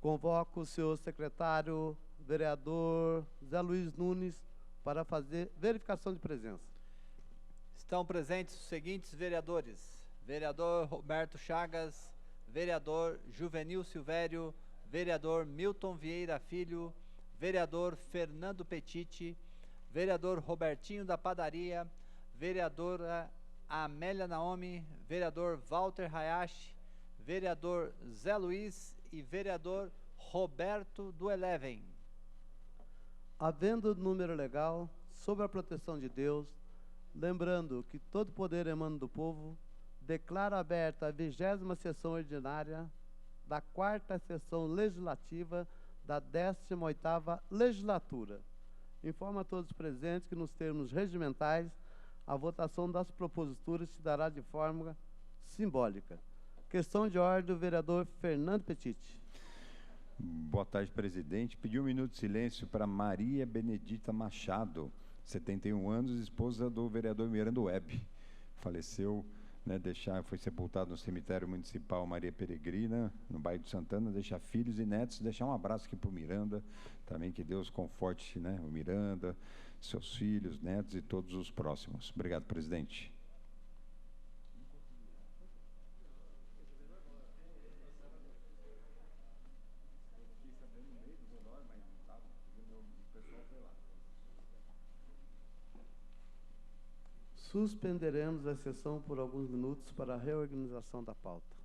Convoco o senhor secretário, vereador Zé Luiz Nunes, para fazer verificação de presença. Estão presentes os seguintes vereadores: vereador Roberto Chagas, vereador Juvenil Silvério, vereador Milton Vieira Filho, vereador Fernando Petiti, vereador Robertinho da Padaria, vereadora Amélia Naomi, vereador Walter Hayashi, vereador Zé Luiz e vereador Roberto do Eleven. Havendo número legal, sob a proteção de Deus, lembrando que todo poder emana do povo, declaro aberta a 20ª sessão ordinária da 4ª sessão legislativa da 18ª legislatura. Informo a todos os presentes que, nos termos regimentais, a votação das proposituras se dará de forma simbólica. Questão de ordem do vereador Fernando Petiti. Boa tarde, presidente. Pedi 1 minuto de silêncio para Maria Benedita Machado, 71 anos, esposa do vereador Miranda Web. Faleceu, né, foi sepultado no cemitério municipal Maria Peregrina, no bairro de Santana. Deixar filhos e netos, deixar um abraço aqui para o Miranda, também que Deus conforte, né, o Miranda, seus filhos, netos e todos os próximos. Obrigado, presidente. Suspenderemos a sessão por alguns minutos para a reorganização da pauta.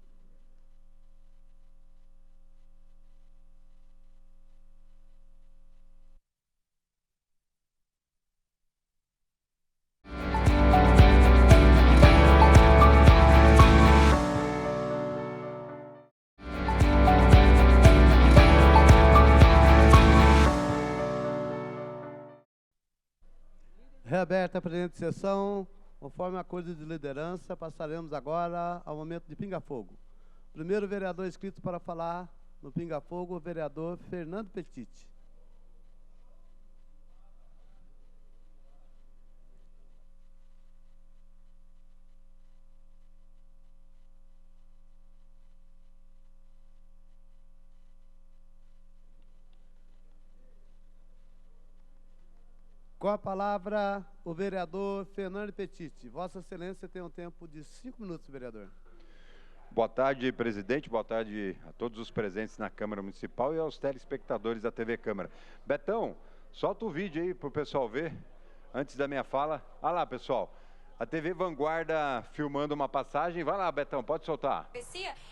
Reaberta a presente sessão, conforme acordo de liderança, passaremos agora ao momento de pinga-fogo. Primeiro vereador inscrito para falar no pinga-fogo, o vereador Fernando Petiti. Com a palavra, o vereador Fernando Petiti. Vossa Excelência tem um tempo de 5 minutos, vereador. Boa tarde, presidente. Boa tarde a todos os presentes na Câmara Municipal e aos telespectadores da TV Câmara. Betão, solta o vídeo aí para o pessoal ver, antes da minha fala. Olha lá, pessoal. A TV Vanguarda filmando uma passagem. Vai lá, Betão, pode soltar.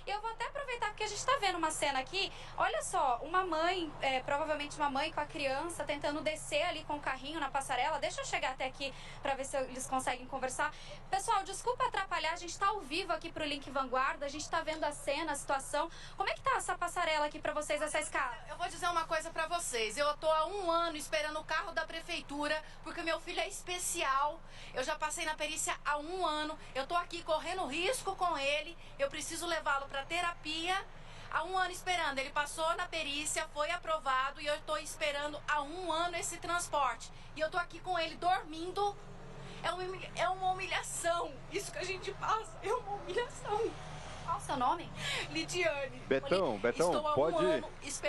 Eu vou até aproveitar porque a gente está vendo uma cena aqui. Olha só, uma mãe, provavelmente uma mãe com a criança, tentando descer ali com o carrinho na passarela. Deixa eu chegar até aqui para ver se eles conseguem conversar. Pessoal, desculpa atrapalhar, a gente está ao vivo aqui para o Link Vanguarda. A gente está vendo a cena, a situação. Como é que tá essa passarela aqui para vocês, essa escada? Eu vou dizer uma coisa para vocês. Eu tô há 1 ano esperando o carro da prefeitura, porque meu filho é especial. Eu já passei na perícia há 1 ano, eu tô aqui correndo risco com ele, eu preciso levá-lo para terapia. Há 1 ano esperando, ele passou na perícia, foi aprovado e eu estou esperando há 1 ano esse transporte. E eu tô aqui com ele dormindo. É uma humilhação, isso que a gente passa, é uma humilhação. Qual o seu nome? Lidiane. Betão,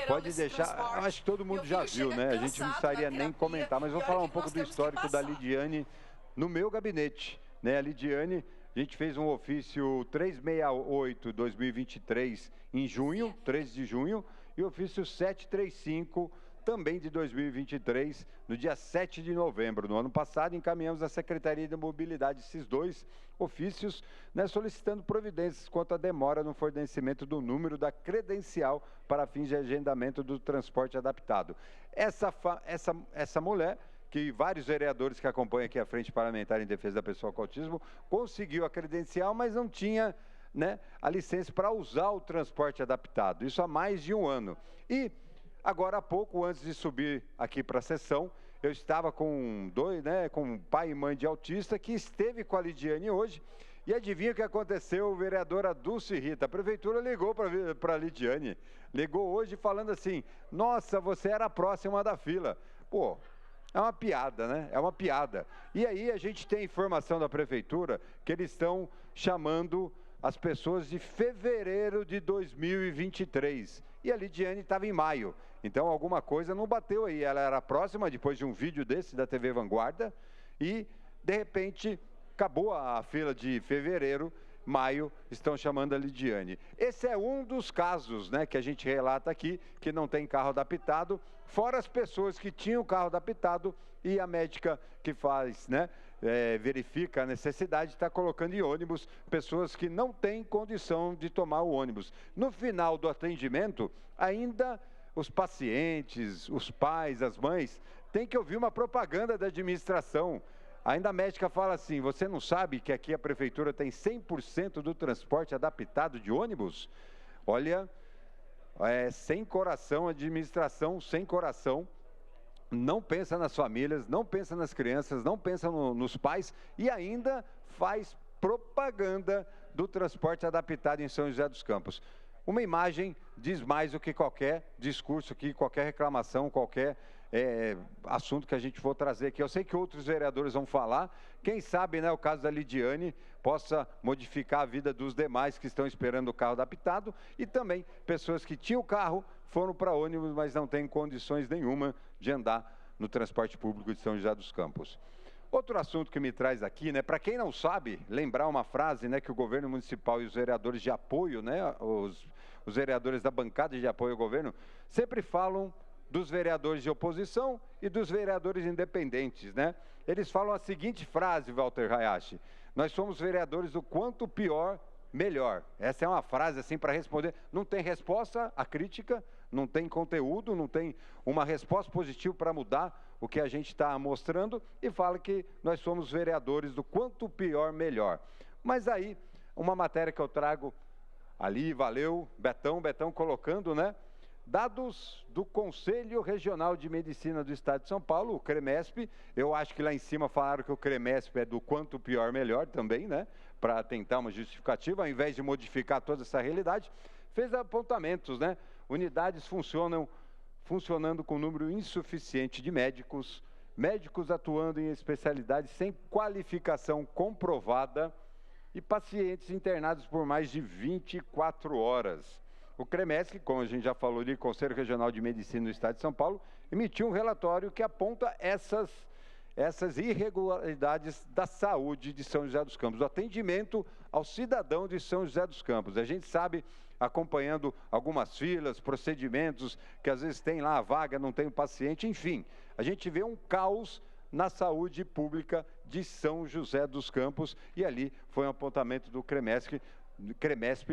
pode deixar. Eu acho que todo mundo já viu, né? A gente não precisaria nem comentar, mas vou falar um pouco do histórico da Lidiane no meu gabinete, né? A Lidiane, a gente fez um ofício 368/2023 em junho, 13 de junho, e ofício 735 também de 2023, no dia 7 de novembro. No ano passado, encaminhamos à Secretaria de Mobilidade esses 2 ofícios, né, solicitando providências quanto à demora no fornecimento do número da credencial para fins de agendamento do transporte adaptado. Essa mulher, que vários vereadores que acompanham aqui a Frente Parlamentar em Defesa da Pessoa com Autismo, conseguiu a credencial, mas não tinha, né, a licença para usar o transporte adaptado. Isso há mais de 1 ano. E agora há pouco, antes de subir aqui para a sessão, eu estava com com pai e mãe de autista, que esteve com a Lidiane hoje. E adivinha o que aconteceu, vereadora Dulce Rita? A prefeitura ligou para a Lidiane, ligou hoje falando assim: nossa, você era a próxima da fila. Pô, é uma piada, né? É uma piada. E aí a gente tem informação da prefeitura que eles estão chamando as pessoas de fevereiro de 2023. e a Lidiane estava em maio. Então alguma coisa não bateu aí. Ela era próxima depois de um vídeo desse da TV Vanguarda e, de repente, acabou a fila de fevereiro, maio, estão chamando a Lidiane. Esse é um dos casos, né, que a gente relata aqui, que não tem carro adaptado, fora as pessoas que tinham carro adaptado e a médica que faz, né, verifica a necessidade, está colocando em ônibus pessoas que não têm condição de tomar o ônibus. No final do atendimento, ainda os pacientes, os pais, as mães, têm que ouvir uma propaganda da administração. Ainda a médica fala assim: você não sabe que aqui a prefeitura tem 100% do transporte adaptado de ônibus? Olha, sem coração, a administração sem coração, não pensa nas famílias, não pensa nas crianças, não pensa nos pais e ainda faz propaganda do transporte adaptado em São José dos Campos. Uma imagem diz mais do que qualquer discurso aqui, qualquer reclamação, qualquer assunto que a gente for trazer aqui. Eu sei que outros vereadores vão falar, quem sabe, né, o caso da Lidiane possa modificar a vida dos demais que estão esperando o carro adaptado e também pessoas que tinham carro, foram para ônibus, mas não têm condições nenhuma de andar no transporte público de São José dos Campos. Outro assunto que me traz aqui, né, para quem não sabe, lembrar uma frase, né, que o governo municipal e os vereadores de apoio, né, os vereadores da bancada de apoio ao governo, sempre falam dos vereadores de oposição e dos vereadores independentes, né? Eles falam a seguinte frase, Walter Hayashi: nós somos vereadores do quanto pior, melhor. Essa é uma frase assim para responder, não tem resposta à crítica, não tem conteúdo, não tem uma resposta positiva para mudar o que a gente está mostrando e fala que nós somos vereadores do quanto pior, melhor. Mas aí, uma matéria que eu trago ali, valeu, Betão colocando, né? Dados do Conselho Regional de Medicina do Estado de São Paulo, o CREMESP, eu acho que lá em cima falaram que o CREMESP é do quanto pior, melhor também, né? Para tentar uma justificativa, ao invés de modificar toda essa realidade, fez apontamentos, né? Unidades funcionando com número insuficiente de médicos, médicos atuando em especialidades sem qualificação comprovada e pacientes internados por mais de 24 horas. O CREMESP, como a gente já falou ali, Conselho Regional de Medicina do Estado de São Paulo, emitiu um relatório que aponta essas irregularidades da saúde de São José dos Campos, do atendimento ao cidadão de São José dos Campos. A gente sabe, acompanhando algumas filas, procedimentos, que às vezes tem lá a vaga, não tem o paciente, enfim. A gente vê um caos na saúde pública de São José dos Campos e ali foi um apontamento do CREMESP,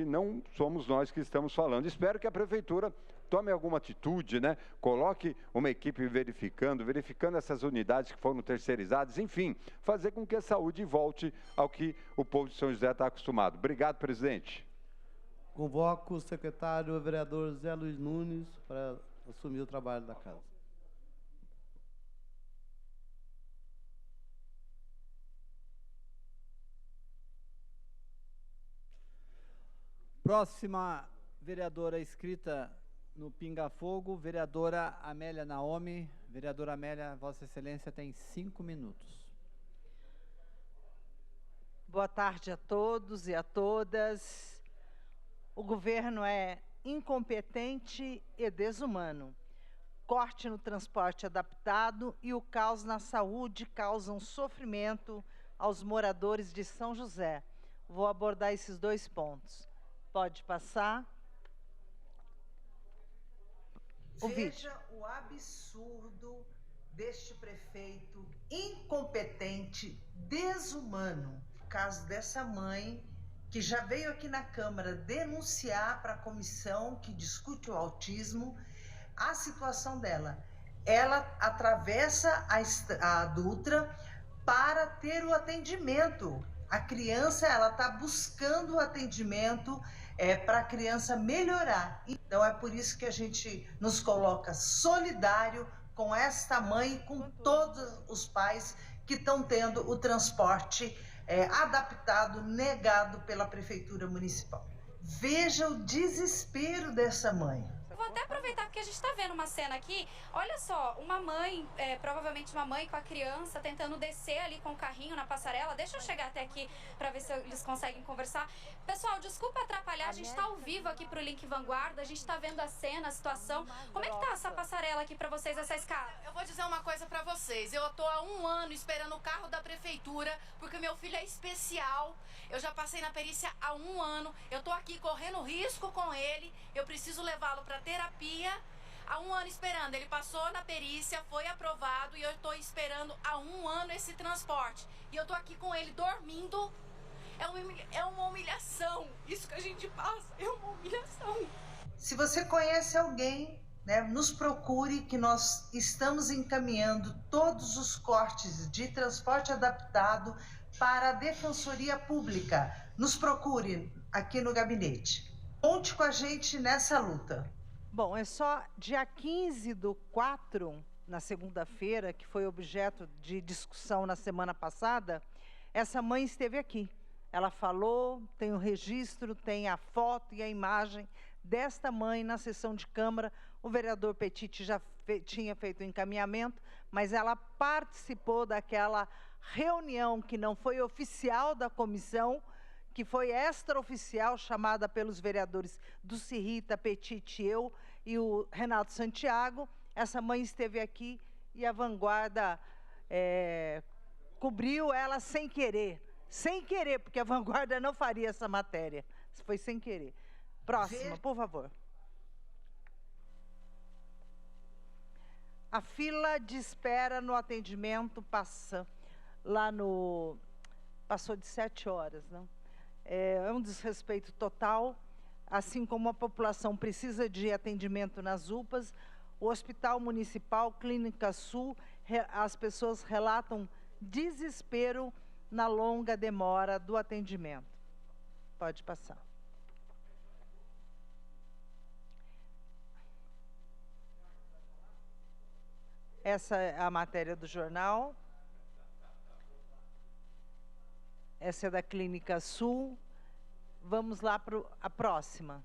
não somos nós que estamos falando. Espero que a prefeitura tome alguma atitude, né? Coloque uma equipe verificando essas unidades que foram terceirizadas, enfim, fazer com que a saúde volte ao que o povo de São José está acostumado. Obrigado, presidente. Convoco o secretário vereador Zé Luiz Nunes para assumir o trabalho da casa. Próxima vereadora inscrita no Pinga Fogo, vereadora Amélia Naomi. Vereadora Amélia, Vossa Excelência tem 5 minutos. Boa tarde a todos e a todas. O governo é incompetente e desumano. Corte no transporte adaptado e o caos na saúde causam sofrimento aos moradores de São José. Vou abordar esses 2 pontos. Pode passar. Veja o absurdo deste prefeito incompetente, desumano. O caso dessa mãe que já veio aqui na Câmara denunciar para a comissão que discute o autismo a situação dela. Ela atravessa a Dutra para ter o atendimento. A criança, ela está buscando o atendimento para a criança melhorar. Então é por isso que a gente nos coloca solidário com esta mãe e com todos os pais que estão tendo o transporte adaptado, negado pela Prefeitura Municipal. Veja o desespero dessa mãe. Eu vou até aproveitar aproveitar porque a gente está vendo uma cena aqui. Olha só, uma mãe, provavelmente uma mãe com a criança, tentando descer ali com o carrinho na passarela. Deixa eu chegar até aqui para ver se eles conseguem conversar. Pessoal, desculpa atrapalhar, a gente está ao vivo aqui pro Link Vanguarda, a gente está vendo a cena, a situação. Como é que tá essa passarela aqui para vocês, essa escada? Eu vou dizer uma coisa pra vocês. Eu tô há 1 ano esperando o carro da prefeitura, porque meu filho é especial. Eu já passei na perícia há 1 ano. Eu tô aqui correndo risco com ele. Eu preciso levá-lo pra terapia. Há 1 ano esperando. Ele passou na perícia, foi aprovado e eu tô esperando há 1 ano esse transporte. E eu tô aqui com ele dormindo. É uma humilhação. Isso que a gente passa é uma humilhação. Se você conhece alguém, né, nos procure, que nós estamos encaminhando todos os cortes de transporte adaptado para a Defensoria Pública. Nos procure aqui no gabinete. Conte com a gente nessa luta. Bom, é só dia 15/4, na segunda-feira, que foi objeto de discussão na semana passada, essa mãe esteve aqui. Ela falou, tem o registro, tem a foto e a imagem desta mãe na sessão de Câmara. O vereador Petit já tinha feito o encaminhamento, mas ela participou daquela reunião que não foi oficial da comissão, que foi extraoficial, chamada pelos vereadores Dulce Rita, Petit, eu e o Renato Santiago. Essa mãe esteve aqui e a Vanguarda cobriu ela sem querer. Sem querer, porque a Vanguarda não faria essa matéria. Foi sem querer. Próxima, por favor. A fila de espera no atendimento passou de 7 horas, não? É um desrespeito total, assim como a população precisa de atendimento nas UPAs, o Hospital Municipal, Clínica Sul, as pessoas relatam desespero na longa demora do atendimento. Pode passar. Essa é a matéria do jornal. Essa é da Clínica Sul. Vamos lá para a próxima.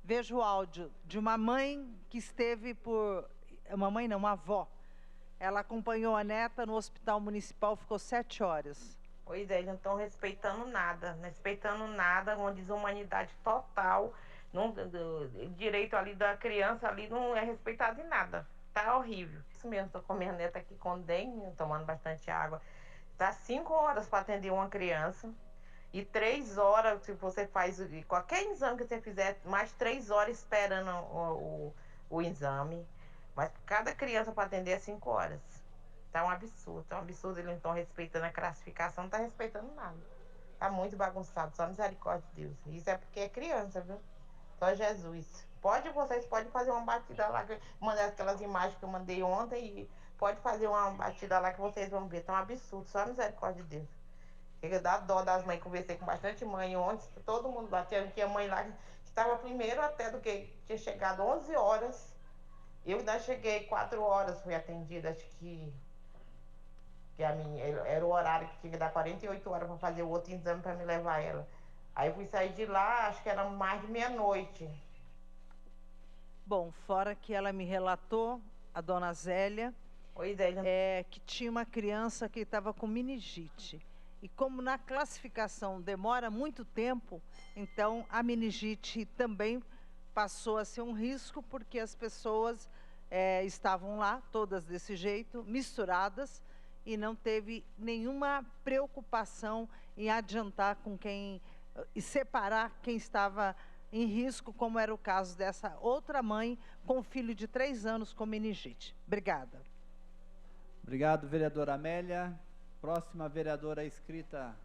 Veja o áudio de uma mãe que esteve uma avó. Ela acompanhou a neta no Hospital Municipal, ficou 7 horas. Pois é, eles não estão respeitando nada, uma desumanidade total. O direito ali da criança ali não é respeitado em nada. Tá horrível. Isso mesmo, estou com a minha neta aqui com dengue, tomando bastante água. Tá 5 horas para atender uma criança. E 3 horas, se você faz qualquer exame que você fizer, mais 3 horas esperando o exame. Mas cada criança para atender é 5 horas. Tá um absurdo, eles não estão respeitando a classificação, não está respeitando nada. Tá muito bagunçado, só misericórdia de Deus. Isso é porque é criança, viu? Só Jesus. Vocês podem fazer uma batida lá, mandar aquelas imagens que eu mandei ontem e pode fazer uma batida lá que vocês vão ver. Tá um absurdo, só misericórdia de Deus. Chega dá dó das mães, conversei com bastante mãe ontem, todo mundo batendo, tinha mãe lá que estava primeiro até do que tinha chegado 11 horas. Eu ainda cheguei 4 horas, fui atendida, acho que era o horário que tinha que dar 48 horas para fazer o outro exame para me levar ela. Aí eu fui sair de lá, acho que era mais de meia-noite. Bom, fora que ela me relatou, a dona Zélia, que tinha uma criança que estava com meningite. E como na classificação demora muito tempo, então a meningite também passou a ser um risco, porque as pessoas estavam lá, todas desse jeito, misturadas, e não teve nenhuma preocupação em adiantar com e separar quem estava em risco, como era o caso dessa outra mãe com um filho de 3 anos com meningite. Obrigada. Obrigado, vereadora Amélia. Próxima vereadora inscrita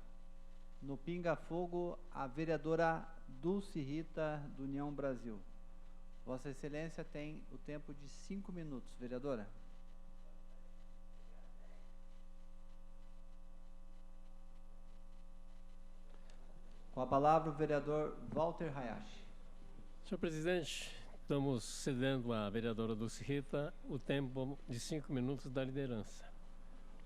no Pinga Fogo, a vereadora Dulce Rita, do União Brasil. Vossa Excelência tem o tempo de 5 minutos, vereadora. Com a palavra, o vereador Walter Hayashi. Senhor presidente, estamos cedendo à vereadora Dulce Rita o tempo de 5 minutos da liderança.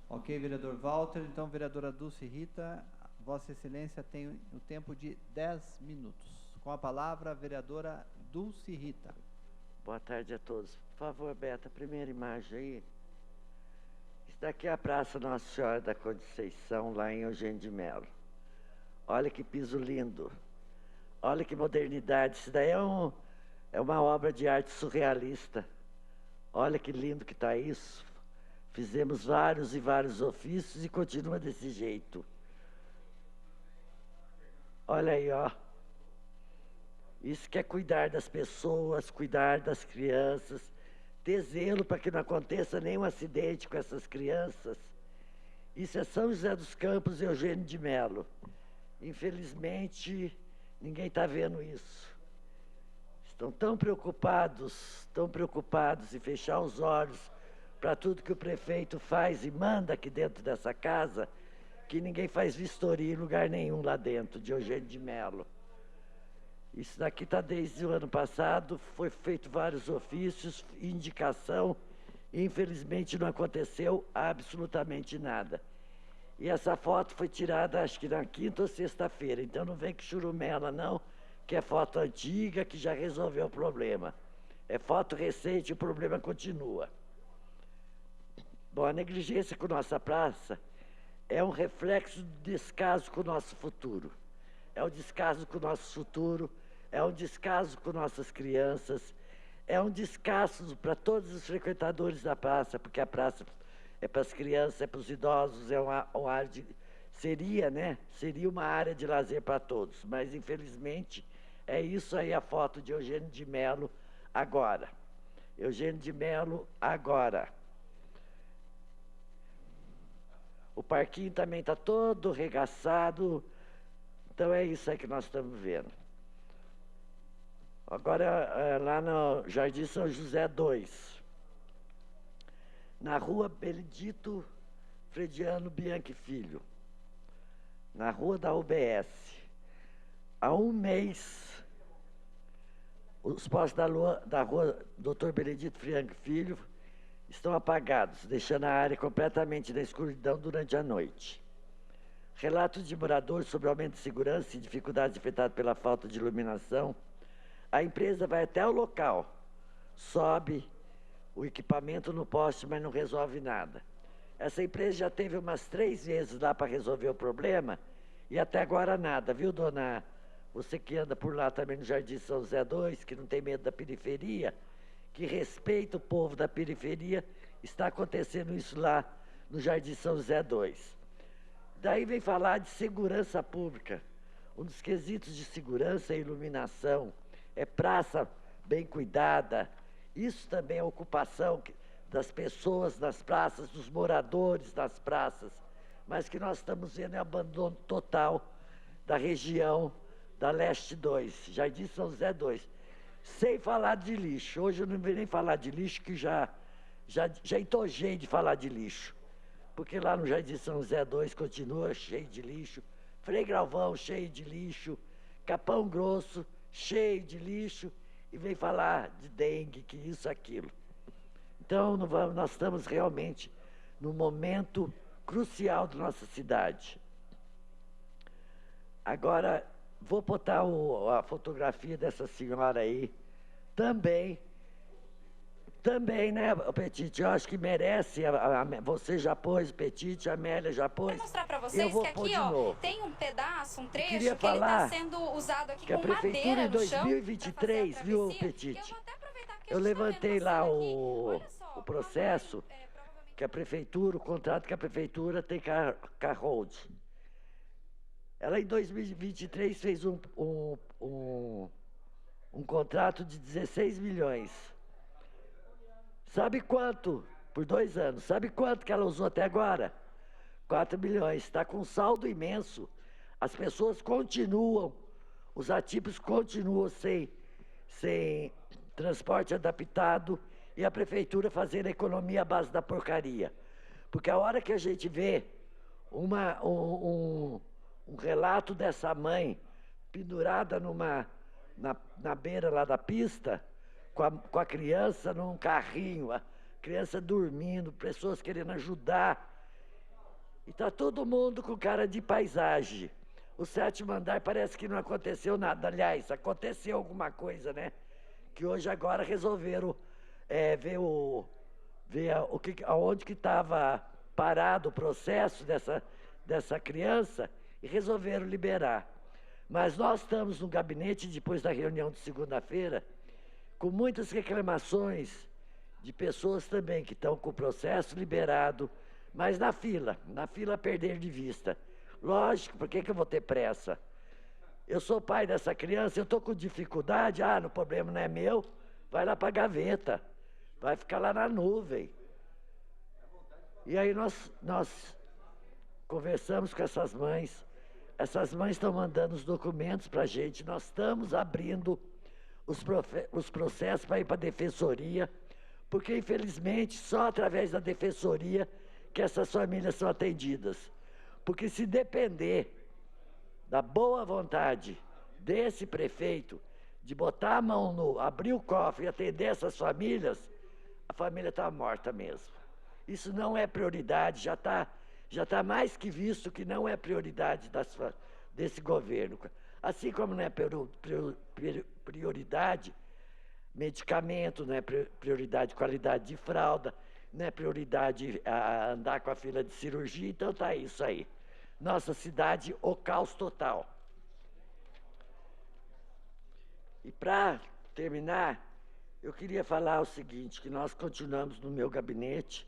Ok, vereador Walter. Então, vereadora Dulce Rita, Vossa Excelência tem o tempo de 10 minutos. Com a palavra, a vereadora Dulce Rita. Boa tarde a todos. Por favor, Beta, a primeira imagem aí. Isso daqui é a Praça Nossa Senhora da Conceição, lá em Eugênio de Melo. Olha que piso lindo. Olha que modernidade. Isso daí é uma obra de arte surrealista. Olha que lindo que está isso. Fizemos vários e vários ofícios e continua desse jeito. Olha aí, ó. Isso que é cuidar das pessoas, cuidar das crianças, ter zelo para que não aconteça nenhum acidente com essas crianças. Isso é São José dos Campos e Eugênio de Melo. Infelizmente, ninguém está vendo isso. Estão tão preocupados em fechar os olhos para tudo que o prefeito faz e manda aqui dentro dessa casa, que ninguém faz vistoria em lugar nenhum lá dentro de Eugênio de Melo. Isso daqui está desde o ano passado, foi feito vários ofícios, indicação, e infelizmente não aconteceu absolutamente nada. E essa foto foi tirada, acho que na quinta ou sexta-feira, então não vem com churumela não, que é foto antiga, que já resolveu o problema. É foto recente e o problema continua. Bom, a negligência com nossa praça é um reflexo do descaso com o nosso futuro. É um descaso com o nosso futuro, é um descaso com nossas crianças, é um descaso para todos os frequentadores da praça, porque a praça é para as crianças, é para os idosos, é uma área de... Seria, né? Seria uma área de lazer para todos, mas infelizmente é isso aí a foto de Eugênio de Melo agora. Eugênio de Melo agora. O parquinho também está todo regaçado. Então é isso aí que nós estamos vendo. Agora, lá no Jardim São José 2, na rua Benedito Frediano Bianchi Filho, na rua da UBS. Há um mês, os postos da rua Dr. Benedito Bianchi Filho estão apagados, deixando a área completamente na escuridão durante a noite. Relatos de moradores sobre aumento de segurança e dificuldades enfrentadas pela falta de iluminação. A empresa vai até o local, sobe o equipamento no poste, mas não resolve nada. Essa empresa já teve umas 3 vezes lá para resolver o problema e até agora nada, viu, dona? Você que anda por lá também no Jardim São José 2, que não tem medo da periferia, que respeita o povo da periferia, está acontecendo isso lá no Jardim São José 2. Daí vem falar de segurança pública. Um dos quesitos de segurança é iluminação, é praça bem cuidada. Isso também é ocupação das pessoas nas praças, dos moradores das praças. Mas que nós estamos vendo é abandono total da região da Leste 2, Jardim São José 2. Sem falar de lixo. Hoje eu não vou nem falar de lixo, que já entojei de falar de lixo. Porque lá no Jardim São José 2 continua cheio de lixo. Frei Galvão, cheio de lixo. Capão Grosso, cheio de lixo. E vem falar de dengue, que isso, aquilo. Então, nós estamos realmente num momento crucial da nossa cidade. Agora, vou botar a fotografia dessa senhora aí. Também, né, Petite? Eu acho que merece. Você já pôs, Petite, a Amélia já pôs. Vou mostrar para vocês que aqui, ó, tem um pedaço, um trecho que ele está sendo usado aqui que com madeira no chão. Que a prefeitura em 2023, viu, Petite? Eu levantei lá o processo, que a prefeitura, o contrato que a prefeitura tem com a Hold. Ela, em 2023, fez um contrato de 16 milhões. Sabe quanto? Por 2 anos. Sabe quanto que ela usou até agora? 4 milhões. Está com um saldo imenso. As pessoas continuam, os atípicos continuam sem transporte adaptado e a prefeitura fazendo economia à base da porcaria. Porque a hora que a gente vê um relato dessa mãe pendurada na beira lá da pista, com a criança num carrinho, a criança dormindo, pessoas querendo ajudar. E está todo mundo com cara de paisagem. O 7º andar parece que não aconteceu nada. Aliás, aconteceu alguma coisa, né? que hoje agora resolveram ver aonde que estava parado o processo dessa criança e resolveram liberar. Mas nós estamos no gabinete, depois da reunião de segunda-feira, com muitas reclamações de pessoas também que estão com o processo liberado, mas na fila perder de vista. Lógico, por que eu vou ter pressa? Eu sou pai dessa criança, eu estou com dificuldade, o problema não é meu, vai lá para a gaveta, vai ficar lá na nuvem. E aí nós conversamos com essas mães estão mandando os documentos para a gente, nós estamos abrindo os processos para ir para a defensoria, porque infelizmente só através da defensoria que essas famílias são atendidas. Porque se depender da boa vontade desse prefeito de botar a mão abrir o cofre e atender essas famílias, a família está morta mesmo. Isso não é prioridade, já está mais que visto que não é prioridade desse governo. Assim como não é prioridade medicamento, não é prioridade qualidade de fralda, não é prioridade andar com a fila de cirurgia, então está isso aí. Nossa cidade, o caos total. E para terminar, eu queria falar o seguinte, que nós continuamos no meu gabinete,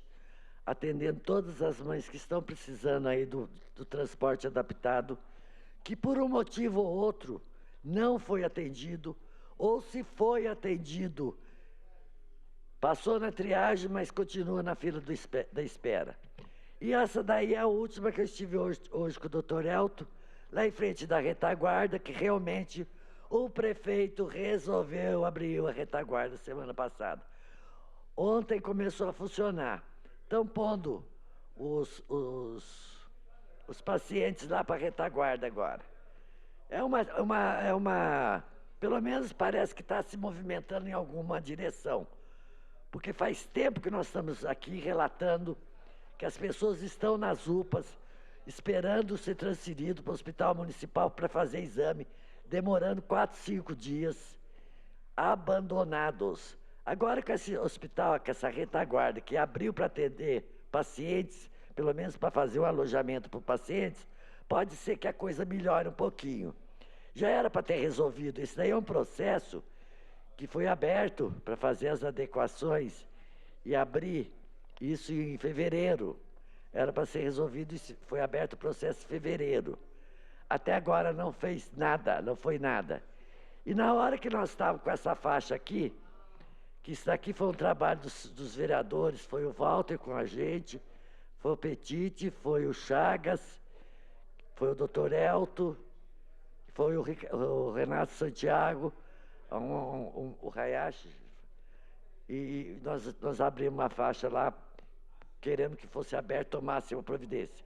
atendendo todas as mães que estão precisando aí do transporte adaptado, que por um motivo ou outro não foi atendido, ou se foi atendido, passou na triagem, mas continua na fila da espera. E essa daí é a última que eu estive hoje com o doutor Elton, lá em frente da retaguarda, que realmente o prefeito resolveu abrir a retaguarda semana passada. Ontem começou a funcionar. Estão pondo os pacientes lá para a retaguarda agora. Pelo menos parece que está se movimentando em alguma direção. Porque faz tempo que nós estamos aqui relatando que as pessoas estão nas UPAs, esperando ser transferido para o hospital municipal para fazer exame, demorando 4, 5 dias, abandonados. Agora com esse hospital, com essa retaguarda que abriu para atender pacientes, pelo menos para fazer um alojamento para os pacientes, pode ser que a coisa melhore um pouquinho. Já era para ter resolvido, isso daí é um processo que foi aberto para fazer as adequações e abrir isso em fevereiro. Era para ser resolvido, foi aberto o processo em fevereiro. Até agora não fez nada, não foi nada. E na hora que nós estávamos com essa faixa aqui, que isso daqui foi um trabalho dos vereadores, foi o Walter com a gente, foi o Petite, foi o Chagas, foi o doutor Elton, foi o Renato Santiago, o Hayashi, e nós abrimos uma faixa lá, querendo que fosse aberto, tomasse uma providência.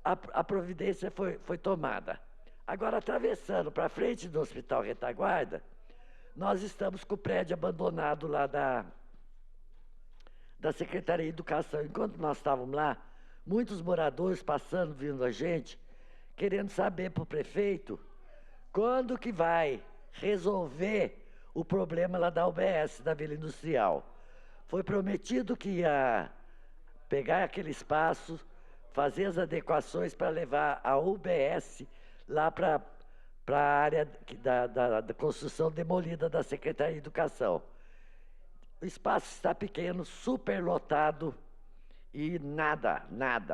A providência foi tomada. Agora, atravessando para frente do Hospital Retaguarda, nós estamos com o prédio abandonado lá da Secretaria de Educação. Enquanto nós estávamos lá, muitos moradores passando, vindo a gente, querendo saber para o prefeito quando que vai resolver o problema lá da UBS, da Vila Industrial. Foi prometido que ia pegar aquele espaço, fazer as adequações para levar a UBS lá para a área da construção demolida da Secretaria de Educação. O espaço está pequeno, superlotado e nada.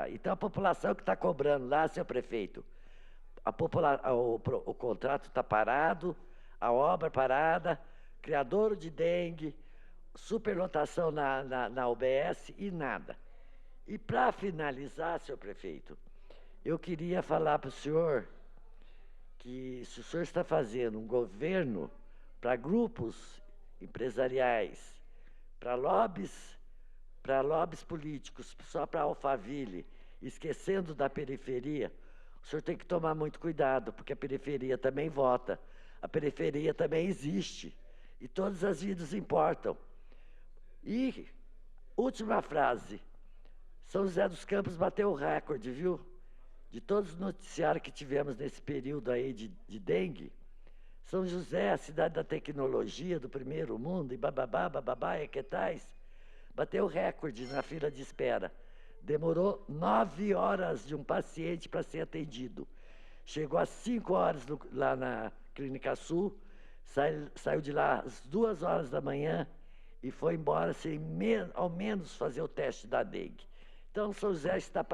Então a população que está cobrando lá, seu prefeito, o contrato está parado, a obra parada, criadouro de dengue, superlotação na UBS e nada. E para finalizar, senhor prefeito, eu queria falar para o senhor que se o senhor está fazendo um governo para grupos empresariais, para lobbies políticos, só para Alphaville, esquecendo da periferia, o senhor tem que tomar muito cuidado, porque a periferia também vota, a periferia também existe, e todas as vidas importam. E, última frase, São José dos Campos bateu o recorde, viu? De todos os noticiários que tivemos nesse período aí de dengue, São José, a cidade da tecnologia, do primeiro mundo, e bababá, equetais, bateu recorde na fila de espera. Demorou 9 horas de um paciente para ser atendido. Chegou às 5 horas lá na Clínica Sul, saiu de lá às 2 horas da manhã e foi embora sem ao menos fazer o teste da dengue. Então, São José está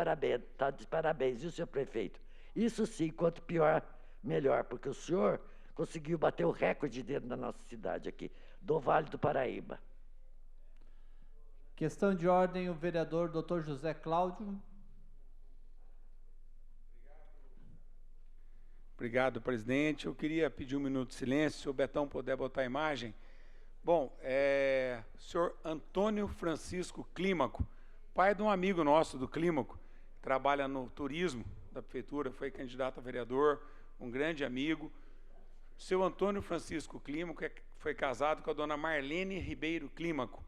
de parabéns, viu, senhor prefeito? Isso sim, quanto pior, melhor, porque o senhor conseguiu bater o recorde dentro da nossa cidade aqui, do Vale do Paraíba. Questão de ordem, o vereador Dr. José Cláudio. Obrigado, presidente. Eu queria pedir um minuto de silêncio, se o Betão puder botar a imagem. Bom, o senhor Antônio Francisco Clímaco, pai de um amigo nosso do Clímaco, trabalha no turismo da prefeitura, foi candidato a vereador, um grande amigo. O seu Antônio Francisco Clímaco foi casado com a dona Marlene Ribeiro Clímaco.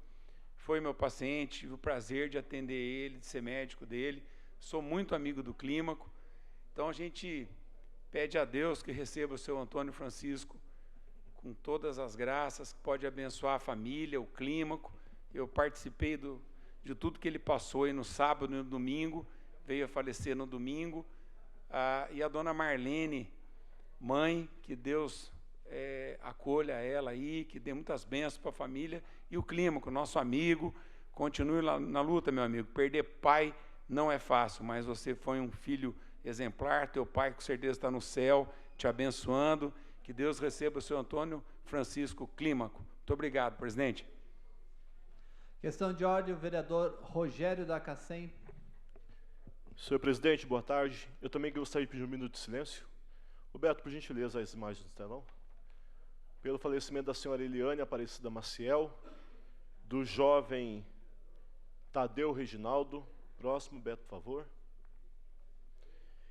Foi meu paciente, tive o prazer de atender ele, de ser médico dele. Sou muito amigo do Clímaco. Então a gente pede a Deus que receba o seu Antônio Francisco com todas as graças, que pode abençoar a família, o Clímaco. Eu participei de tudo que ele passou aí no sábado e no domingo, veio a falecer no domingo. E a dona Marlene, mãe, que Deus acolha ela aí, que dê muitas bênçãos para a família. E o Clímaco, nosso amigo, continue na luta, meu amigo. Perder pai não é fácil, mas você foi um filho exemplar, teu pai com certeza está no céu, te abençoando. Que Deus receba o seu Antônio Francisco Clímaco. Muito obrigado, presidente. Questão de ordem, o vereador Rogério da Cacém. Senhor presidente, boa tarde. Eu também gostaria de pedir um minuto de silêncio. Roberto, por gentileza, as imagens do telão. Pelo falecimento da senhora Eliane Aparecida Maciel, do jovem Tadeu Reginaldo. Próximo, Beto, por favor.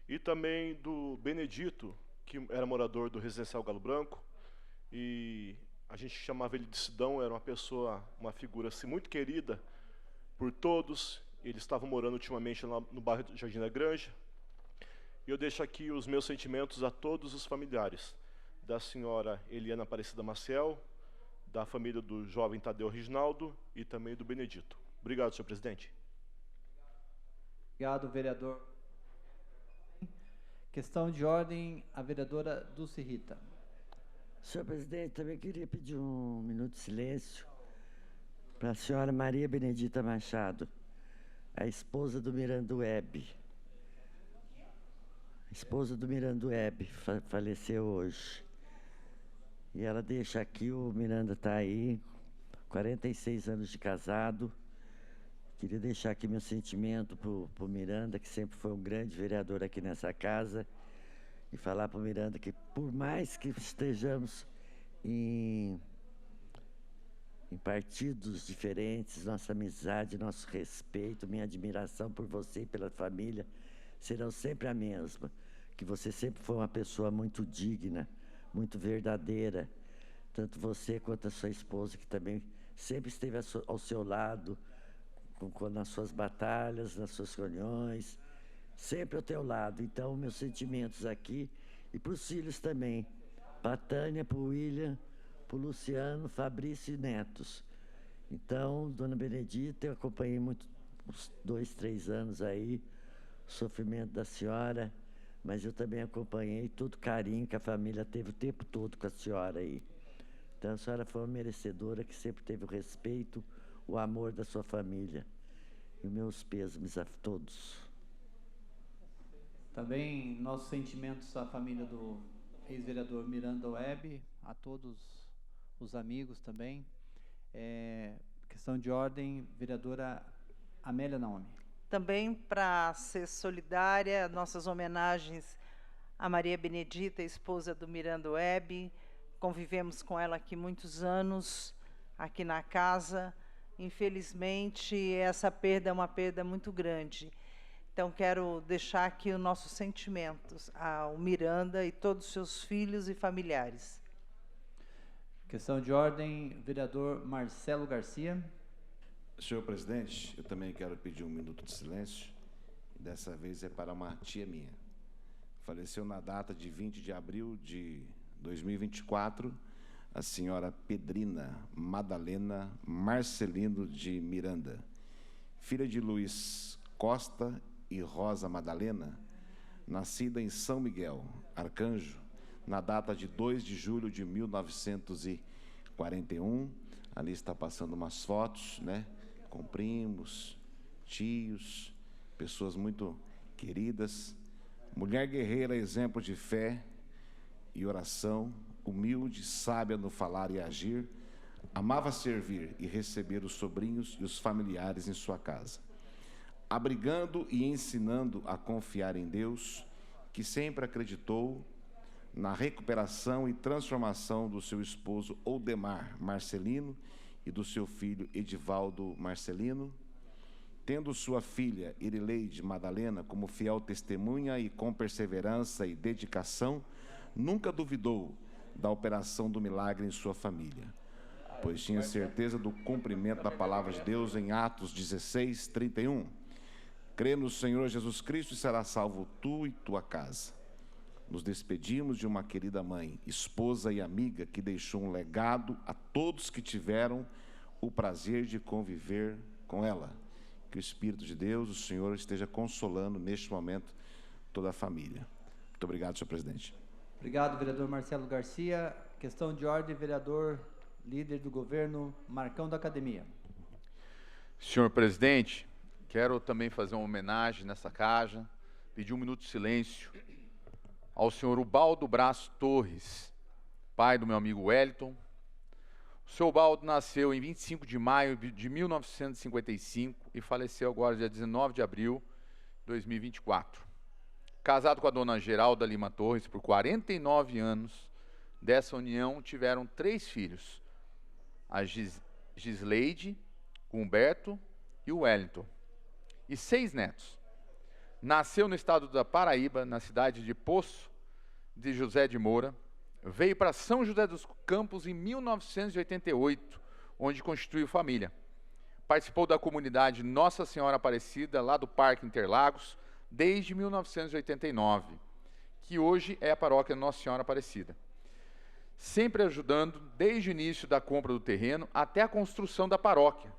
E também do Benedito, que era morador do Residencial Galo Branco, e a gente chamava ele de Sidão, era uma pessoa, uma figura assim, muito querida por todos. Eles estavam morando ultimamente lá no bairro do Jardim da Granja. E eu deixo aqui os meus sentimentos a todos os familiares da senhora Eliana Aparecida Maciel, da família do jovem Tadeu Reginaldo e também do Benedito. Obrigado, senhor presidente. Obrigado, vereador. Questão de ordem, a vereadora Dulce Rita. Senhor presidente, também queria pedir um minuto de silêncio para a senhora Maria Benedita Machado, a esposa do Miranda Web. A esposa do Miranda Web faleceu hoje. E ela deixa aqui, o Miranda está aí, 46 anos de casado. Queria deixar aqui meu sentimento para o Miranda, que sempre foi um grande vereador aqui nessa casa, e falar para o Miranda que, por mais que estejamos em partidos diferentes, nossa amizade, nosso respeito, minha admiração por você e pela família serão sempre a mesma. Que você sempre foi uma pessoa muito digna, muito verdadeira, tanto você quanto a sua esposa, que também sempre esteve ao seu lado, nas suas batalhas, nas suas reuniões, sempre ao teu lado. Então, meus sentimentos aqui, e para os filhos também, para a Tânia, para o William, para o Luciano, Fabrício e netos. Então, dona Benedita, eu acompanhei uns 2, 3 anos aí, o sofrimento da senhora, mas eu também acompanhei todo o carinho que a família teve o tempo todo com a senhora aí. Então, a senhora foi uma merecedora que sempre teve o respeito, o amor da sua família. E meus pêsames a todos. Também nossos sentimentos à família do ex-vereador Miranda Web, a todos os amigos também. Questão de ordem, vereadora Amélia Naomi. Também para ser solidária, nossas homenagens a Maria Benedita, esposa do Miranda Web. Convivemos com ela aqui muitos anos, aqui na casa. Infelizmente, essa perda é uma perda muito grande. Então, quero deixar aqui os nossos sentimentos ao Miranda e todos os seus filhos e familiares. Questão de ordem, vereador Marcelo Garcia. Senhor presidente, eu também quero pedir um minuto de silêncio. Dessa vez é para uma tia minha. Faleceu na data de 20 de abril de 2024, a senhora Pedrina Madalena Marcelino de Miranda, filha de Luiz Costa e Rosa Madalena, nascida em São Miguel, Arcanjo, na data de 2 de julho de 1941. Ali está passando umas fotos, né, com primos, tios, pessoas muito queridas. Mulher guerreira, exemplo de fé e oração, humilde, sábia no falar e agir, amava servir e receber os sobrinhos e os familiares em sua casa, abrigando e ensinando a confiar em Deus, que sempre acreditou na recuperação e transformação do seu esposo Oldemar Marcelino e do seu filho Edivaldo Marcelino, tendo sua filha Irileide Madalena como fiel testemunha e com perseverança e dedicação, nunca duvidou da operação do milagre em sua família, pois tinha certeza do cumprimento da palavra de Deus em Atos 16, 31. Crê no Senhor Jesus Cristo e será salvo tu e tua casa. Nos despedimos de uma querida mãe, esposa e amiga que deixou um legado a todos que tiveram o prazer de conviver com ela. Que o Espírito de Deus, o Senhor, esteja consolando neste momento toda a família. Muito obrigado, senhor presidente. Obrigado, vereador Marcelo Garcia. Questão de ordem, vereador líder do governo, Marcão da Academia. Senhor presidente, quero também fazer uma homenagem nessa casa, pedir um minuto de silêncio ao senhor Ubaldo Braz Torres, pai do meu amigo Wellington. O senhor Ubaldo nasceu em 25 de maio de 1955 e faleceu agora dia 19 de abril de 2024. Casado com a dona Geralda Lima Torres por 49 anos, dessa união tiveram 3 filhos, a Gisleide, o Humberto e o Wellington, e 6 netos. Nasceu no estado da Paraíba, na cidade de Poço de José de Moura. Veio para São José dos Campos em 1988, onde constituiu família. Participou da comunidade Nossa Senhora Aparecida, lá do Parque Interlagos, desde 1989, que hoje é a paróquia Nossa Senhora Aparecida. Sempre ajudando desde o início da compra do terreno até a construção da paróquia,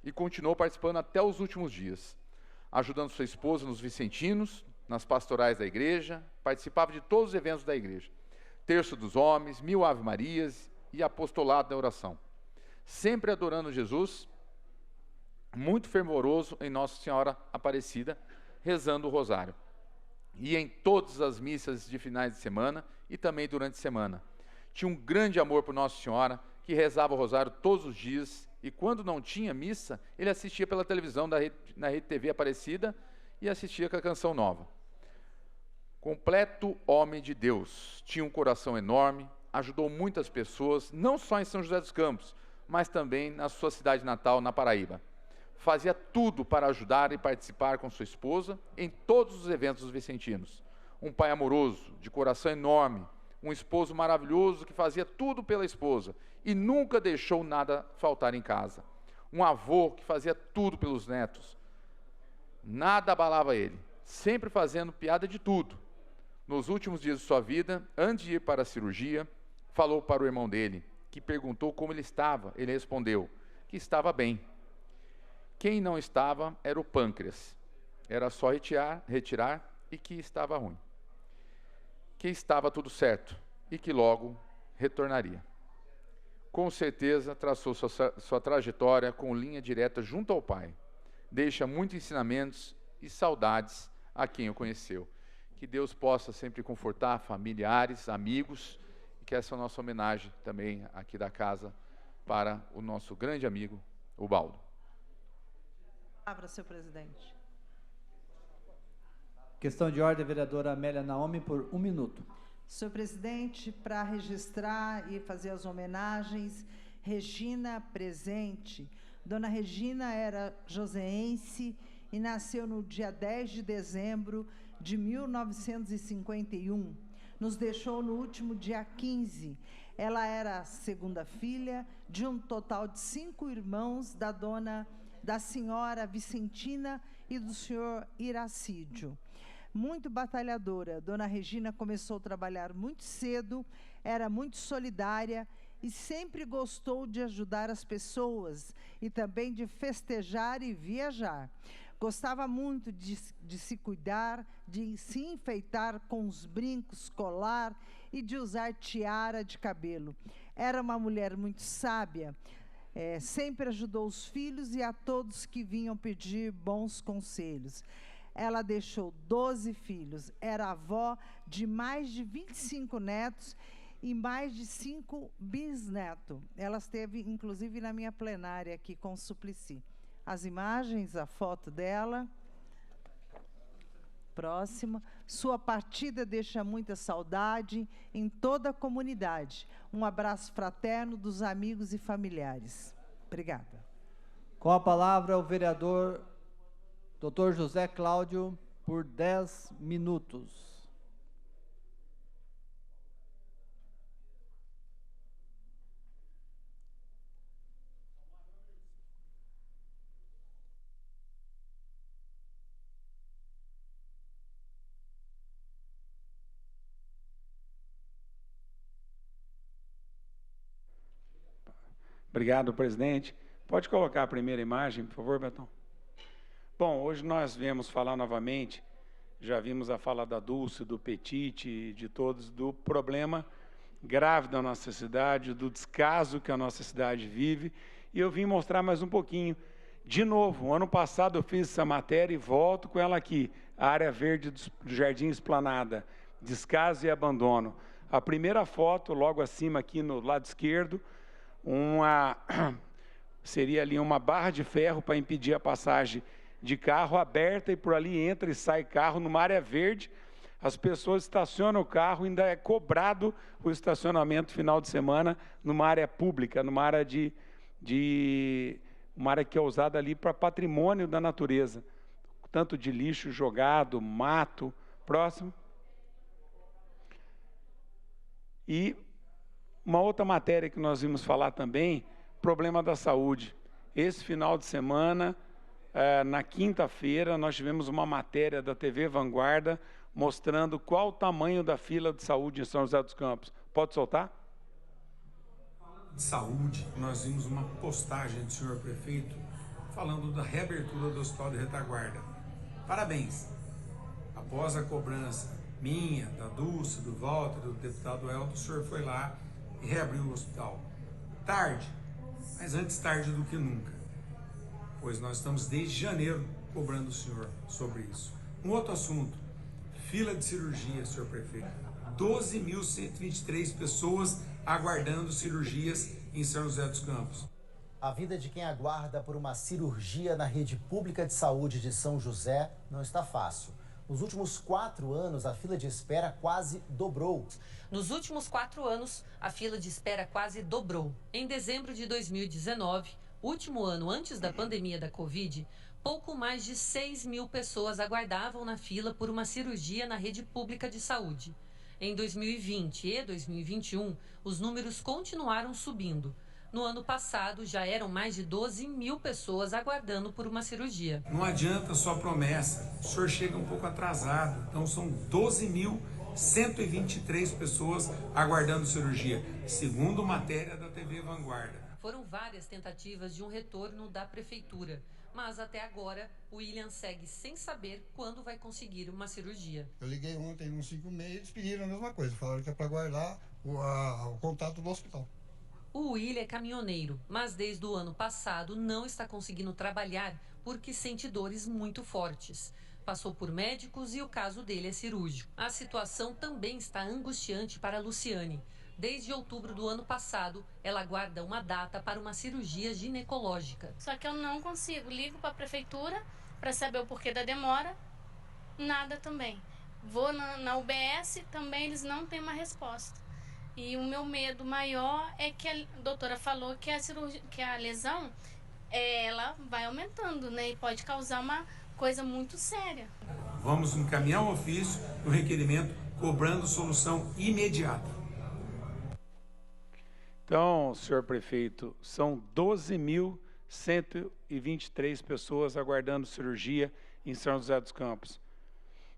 e continuou participando até os últimos dias, ajudando sua esposa nos vicentinos, nas pastorais da igreja, participava de todos os eventos da igreja. Terço dos homens, 1000 ave-marias e apostolado da oração. Sempre adorando Jesus, muito fervoroso em Nossa Senhora Aparecida, rezando o rosário. E em todas as missas de finais de semana e também durante a semana. Tinha um grande amor por Nossa Senhora, que rezava o rosário todos os dias, e quando não tinha missa, ele assistia pela televisão na Rede TV Aparecida e assistia com a Canção Nova. Completo homem de Deus, tinha um coração enorme, ajudou muitas pessoas, não só em São José dos Campos, mas também na sua cidade natal, na Paraíba. Fazia tudo para ajudar e participar com sua esposa em todos os eventos dos vicentinos. Um pai amoroso, de coração enorme, um esposo maravilhoso que fazia tudo pela esposa e nunca deixou nada faltar em casa. Um avô que fazia tudo pelos netos. Nada abalava ele, sempre fazendo piada de tudo. Nos últimos dias de sua vida, antes de ir para a cirurgia, falou para o irmão dele, que perguntou como ele estava. Ele respondeu que estava bem. Quem não estava era o pâncreas. Era só retirar e que estava ruim. Que estava tudo certo e que logo retornaria. Com certeza, traçou sua trajetória com linha direta junto ao Pai. Deixa muitos ensinamentos e saudades a quem o conheceu. Que Deus possa sempre confortar familiares, amigos, e que essa é a nossa homenagem também aqui da casa para o nosso grande amigo, Ubaldo. Palavra, senhor presidente. Questão de ordem, vereadora Amélia Naomi, por 1 minuto. Senhor presidente, para registrar e fazer as homenagens, Regina presente. Dona Regina era joseense e nasceu no dia 10 de dezembro de 1951. Nos deixou no último dia 15. Ela era a segunda filha de um total de 5 irmãos da senhora Vicentina e do senhor Iracídio. muito batalhadora. Dona Regina começou a trabalhar muito cedo, era muito solidária e sempre gostou de ajudar as pessoas e também de festejar e viajar. Gostava muito de se cuidar, de se enfeitar com os brincos, colar e de usar tiara de cabelo. Era uma mulher muito sábia, sempre ajudou os filhos e a todos que vinham pedir bons conselhos. Ela deixou 12 filhos, era avó de mais de 25 netos e mais de 5 bisnetos. Ela esteve, inclusive, na minha plenária aqui com o Suplicy. As imagens, a foto dela. Próxima. Sua partida deixa muita saudade em toda a comunidade. Um abraço fraterno dos amigos e familiares. Obrigada. Com a palavra, o vereador Dr. José Cláudio, por 10 minutos. Obrigado, presidente. Pode colocar a primeira imagem, por favor, Betão? Bom, hoje nós viemos falar novamente, já vimos a fala da Dulce, do Petite, de todos, do problema grave da nossa cidade, do descaso que a nossa cidade vive, e eu vim mostrar mais um pouquinho. De novo, ano passado eu fiz essa matéria e volto com ela aqui, a área verde do Jardim Esplanada, descaso e abandono. A primeira foto, logo acima aqui no lado esquerdo, seria ali uma barra de ferro para impedir a passagem de carro aberta e por ali entra e sai carro numa área verde. As pessoas estacionam o carro, ainda é cobrado o estacionamento final de semana numa área pública, numa área uma área que é usada ali para patrimônio da natureza, tanto de lixo jogado, mato. Próximo. E uma outra matéria que nós vimos falar também, problema da saúde. Esse final de semana, na quinta-feira, nós tivemos uma matéria da TV Vanguarda mostrando qual o tamanho da fila de saúde em São José dos Campos. Pode soltar? De saúde, nós vimos uma postagem do senhor prefeito falando da reabertura do Hospital de Retaguarda. Parabéns! Após a cobrança minha, da Dulce, do Walter, do deputado Elton, o senhor foi lá e reabriu o hospital. Tarde, mas antes tarde do que nunca, pois nós estamos desde janeiro cobrando o senhor sobre isso. Um outro assunto, fila de cirurgia, senhor prefeito. 12.123 pessoas aguardando cirurgias em São José dos Campos. A vida de quem aguarda por uma cirurgia na rede pública de saúde de São José não está fácil. Nos últimos 4 anos, a fila de espera quase dobrou. Nos últimos 4 anos, a fila de espera quase dobrou. Em dezembro de 2019, último ano antes da pandemia da Covid, pouco mais de 6.000 pessoas aguardavam na fila por uma cirurgia na rede pública de saúde. Em 2020 e 2021, os números continuaram subindo. No ano passado, já eram mais de 12.000 pessoas aguardando por uma cirurgia. Não adianta só promessa, o senhor chega um pouco atrasado. Então, são 12.123 pessoas aguardando cirurgia, segundo matéria da TV Vanguarda. Foram várias tentativas de um retorno da prefeitura, mas até agora o William segue sem saber quando vai conseguir uma cirurgia. Eu liguei ontem no 56 e eles pediram a mesma coisa, falaram que é para aguardar o contato do hospital. O William é caminhoneiro, mas desde o ano passado não está conseguindo trabalhar porque sente dores muito fortes. Passou por médicos e o caso dele é cirúrgico. A situação também está angustiante para a Luciane. Desde outubro do ano passado, ela aguarda uma data para uma cirurgia ginecológica. Só que eu não consigo. Ligo para a prefeitura para saber o porquê da demora. Nada também. Vou na UBS, também eles não têm uma resposta. E o meu medo maior é que a doutora falou que a lesão, ela vai aumentando, né? E pode causar uma coisa muito séria. Vamos encaminhar o ofício, o requerimento, cobrando solução imediata. Então, senhor prefeito, são 12.123 pessoas aguardando cirurgia em São José dos Campos.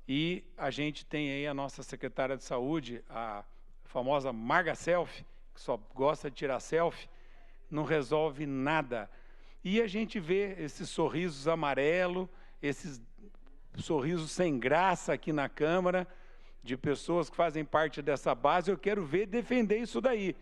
E a gente tem aí a nossa secretária de saúde, a famosa Marga Selfie, que só gosta de tirar selfie, não resolve nada. E a gente vê esses sorrisos amarelos, esses sorrisos sem graça aqui na Câmara, de pessoas que fazem parte dessa base. Eu quero ver defender isso daí.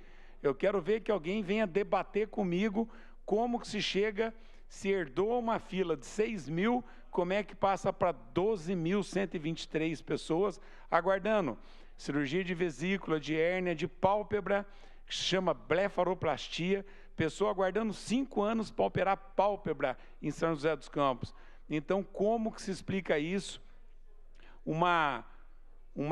Eu quero ver que alguém venha debater comigo como que se chega, se herdou uma fila de 6 mil, como é que passa para 12.123 pessoas aguardando cirurgia de vesícula, de hérnia, de pálpebra, que se chama blefaroplastia, pessoa aguardando 5 anos para operar pálpebra em São José dos Campos. Então, como que se explica isso? Uma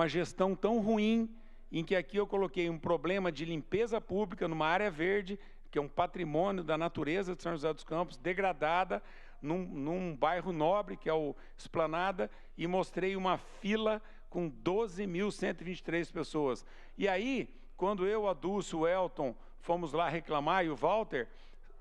gestão tão ruim, em que aqui eu coloquei um problema de limpeza pública numa área verde, que é um patrimônio da natureza de São José dos Campos, degradada, num bairro nobre, que é o Esplanada, e mostrei uma fila com 12.123 pessoas. E aí, quando eu, a Dulce, o Elton, fomos lá reclamar, e o Walter,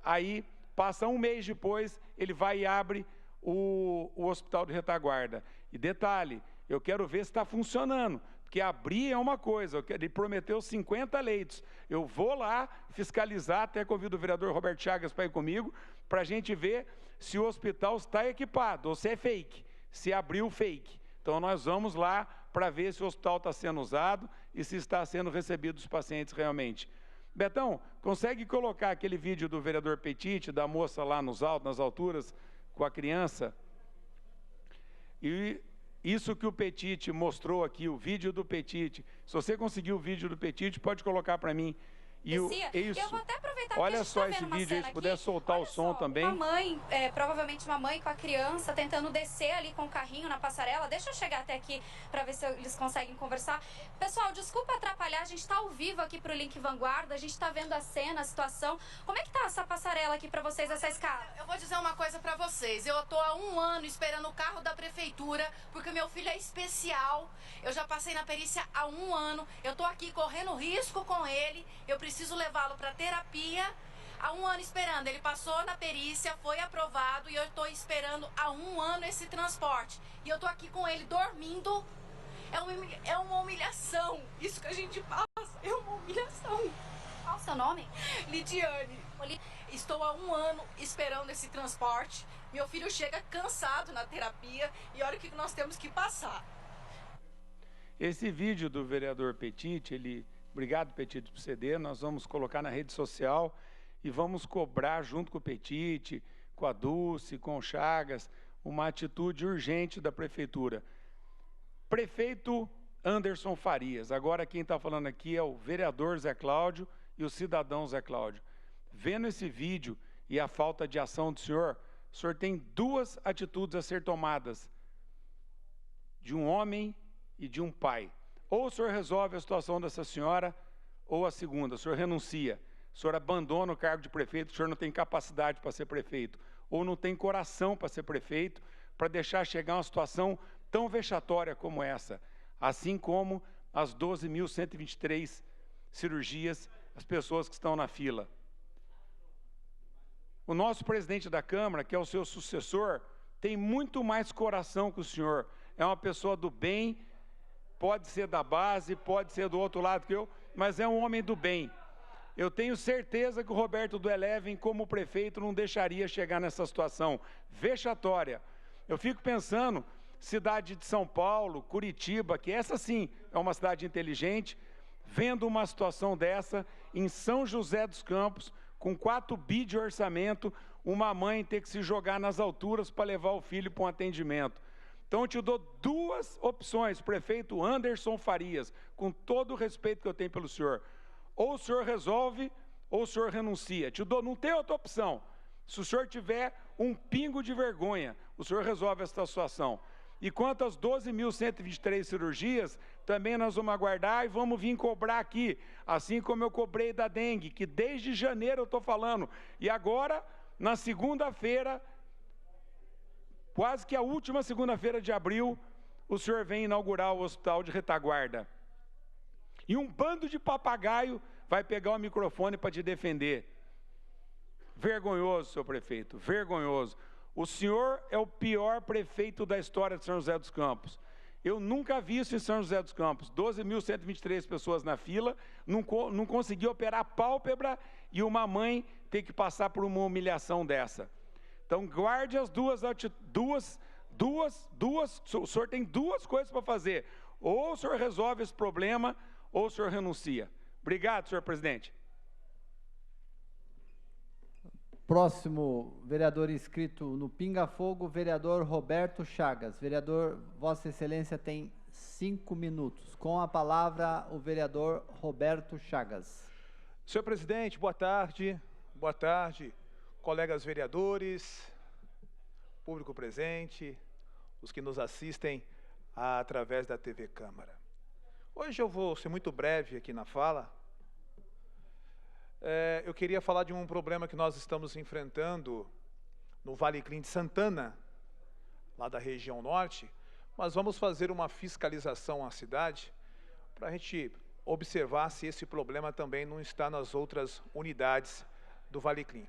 aí passa um mês depois, ele vai e abre o Hospital de Retaguarda. E detalhe, eu quero ver se está funcionando, porque abrir é uma coisa, ele prometeu 50 leitos. Eu vou lá fiscalizar, até convido o vereador Roberto Chagas para ir comigo, para a gente ver se o hospital está equipado, ou se é fake, se abriu fake. Então nós vamos lá para ver se o hospital está sendo usado e se está sendo recebido os pacientes realmente. Betão, consegue colocar aquele vídeo do vereador Petit, da moça lá nos altos, nas alturas, com a criança? E isso que o Petit mostrou aqui, o vídeo do Petit, se você conseguir o vídeo do Petit, pode colocar para mim. E isso. Eu vou até aproveitar Olha que a gente só tá esse vendo uma vídeo aí, cena se puder aqui. soltar Olha o som só, também. Uma mãe, provavelmente uma mãe com a criança, tentando descer ali com o carrinho na passarela. Deixa eu chegar até aqui para ver se eles conseguem conversar. Pessoal, desculpa atrapalhar, a gente está ao vivo aqui para o Link Vanguarda, a gente está vendo a cena, a situação. Como é que tá essa passarela aqui para vocês, essa escada? Eu vou dizer uma coisa para vocês. Eu tô há 1 ano esperando o carro da prefeitura, porque meu filho é especial. Eu já passei na perícia há 1 ano. Eu tô aqui correndo risco com ele. Eu preciso levá-lo para terapia. Há 1 ano esperando. Ele passou na perícia, foi aprovado e eu estou esperando há 1 ano esse transporte. E eu tô aqui com ele dormindo. É uma humilhação. Isso que a gente passa é uma humilhação. Qual o seu nome? Lidiane. Estou há 1 ano esperando esse transporte. Meu filho chega cansado na terapia e olha o que nós temos que passar. Esse vídeo do vereador Petit, obrigado Petit por ceder, nós vamos colocar na rede social e vamos cobrar junto com o Petit, com a Dulce, com o Chagas, uma atitude urgente da prefeitura. Prefeito Anderson Farias, agora quem está falando aqui é o vereador Zé Cláudio e o cidadão Zé Cláudio. Vendo esse vídeo e a falta de ação do senhor, o senhor tem 2 atitudes a ser tomadas, de um homem e de um pai. Ou o senhor resolve a situação dessa senhora, ou a segunda, o senhor renuncia, o senhor abandona o cargo de prefeito, o senhor não tem capacidade para ser prefeito, ou não tem coração para ser prefeito, para deixar chegar uma situação tão vexatória como essa, assim como as 12.123 cirurgias, as pessoas que estão na fila. O nosso presidente da Câmara, que é o seu sucessor, tem muito mais coração que o senhor, é uma pessoa do bem, pode ser da base, pode ser do outro lado que eu, mas é um homem do bem. Eu tenho certeza que o Roberto do Eleven, como prefeito, não deixaria chegar nessa situação vexatória. Eu fico pensando, cidade de São Paulo, Curitiba, que essa sim é uma cidade inteligente, vendo uma situação dessa em São José dos Campos, com 4 bi de orçamento, uma mãe ter que se jogar nas alturas para levar o filho para um atendimento. Então eu te dou 2 opções, prefeito Anderson Farias, com todo o respeito que eu tenho pelo senhor. Ou o senhor resolve, ou o senhor renuncia. Te dou, não tem outra opção. Se o senhor tiver um pingo de vergonha, o senhor resolve essa situação. E quanto às 12.123 cirurgias, também nós vamos aguardar e vamos vir cobrar aqui, assim como eu cobrei da dengue, que desde janeiro eu estou falando. E agora, na segunda-feira, quase que a última segunda-feira de abril, o senhor vem inaugurar o Hospital de Retaguarda. E um bando de papagaio vai pegar o microfone para te defender. Vergonhoso, seu prefeito, vergonhoso. O senhor é o pior prefeito da história de São José dos Campos. Eu nunca vi isso em São José dos Campos. 12.123 pessoas na fila, não consegui operar a pálpebra e uma mãe ter que passar por uma humilhação dessa. Então, guarde as o senhor tem duas coisas para fazer. Ou o senhor resolve esse problema, ou o senhor renuncia. Obrigado, senhor presidente. Próximo vereador inscrito no Pinga Fogo, vereador Roberto Chagas. Vereador, Vossa Excelência tem 5 minutos. Com a palavra, o vereador Roberto Chagas. Senhor presidente, boa tarde. Boa tarde, colegas vereadores, público presente, os que nos assistem através da TV Câmara. Hoje eu vou ser muito breve aqui na fala. Eu queria falar de um problema que nós estamos enfrentando no Vale Clean de Santana, lá da região norte, mas vamos fazer uma fiscalização à cidade para a gente observar se esse problema também não está nas outras unidades do Vale Clean.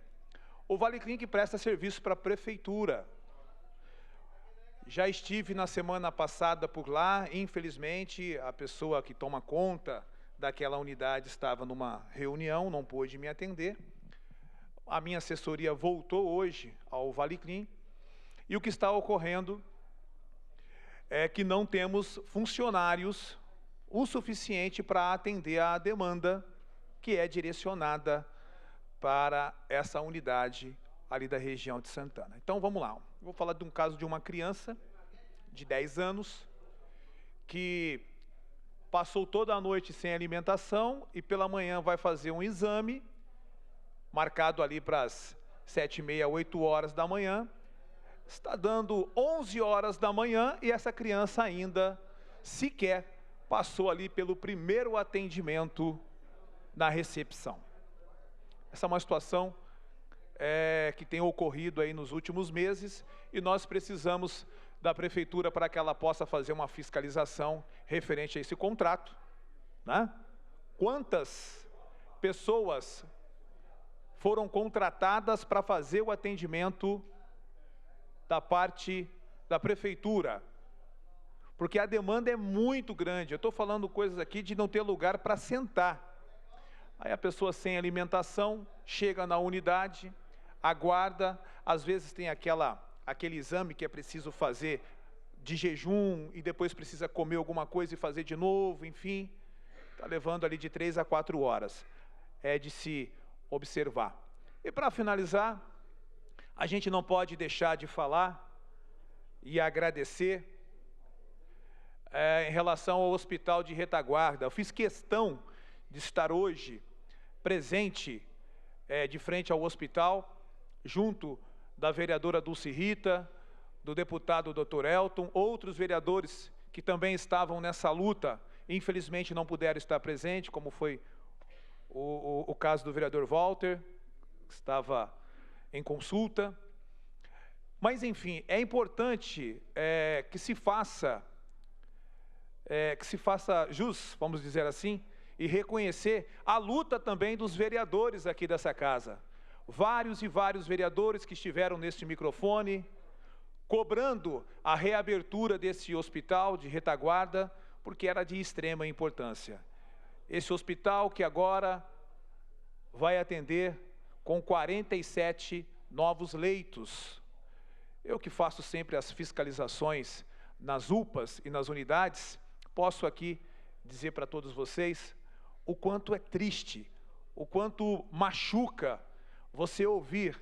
O Vale Clean que presta serviço para a prefeitura. Já estive na semana passada por lá, infelizmente a pessoa que toma conta daquela unidade estava numa reunião, não pôde me atender. A minha assessoria voltou hoje ao Vale Clean e o que está ocorrendo é que não temos funcionários o suficiente para atender a demanda que é direcionada para essa unidade ali da região de Santana. Então vamos lá, vou falar de um caso de uma criança de 10 anos que passou toda a noite sem alimentação e pela manhã vai fazer um exame, marcado ali para as 7h30, 8 horas da manhã. Está dando 11 horas da manhã e essa criança ainda sequer passou ali pelo primeiro atendimento na recepção. Essa é uma situação que tem ocorrido aí nos últimos meses e nós precisamos da prefeitura para que ela possa fazer uma fiscalização referente a esse contrato, né? Quantas pessoas foram contratadas para fazer o atendimento da parte da prefeitura? Porque a demanda é muito grande. Eu estou falando coisas aqui de não ter lugar para sentar. Aí a pessoa sem alimentação chega na unidade, aguarda, às vezes tem aquele exame que é preciso fazer de jejum e depois precisa comer alguma coisa e fazer de novo, enfim, está levando ali de 3 a 4 horas. É de se observar. E para finalizar, a gente não pode deixar de falar e agradecer em relação ao Hospital de Retaguarda. Eu fiz questão de estar hoje presente de frente ao hospital, junto da vereadora Dulce Rita, do deputado Dr. Elton, outros vereadores que também estavam nessa luta, infelizmente não puderam estar presentes, como foi o caso do vereador Walter, que estava em consulta. Mas, enfim, é importante que se faça jus, vamos dizer assim, e reconhecer a luta também dos vereadores aqui dessa casa. Vários e vários vereadores que estiveram neste microfone, cobrando a reabertura desse hospital de Retaguarda, porque era de extrema importância. Esse hospital que agora vai atender com 47 novos leitos. Eu que faço sempre as fiscalizações nas UPAs e nas unidades, posso aqui dizer para todos vocês o quanto é triste, o quanto machuca você ouvir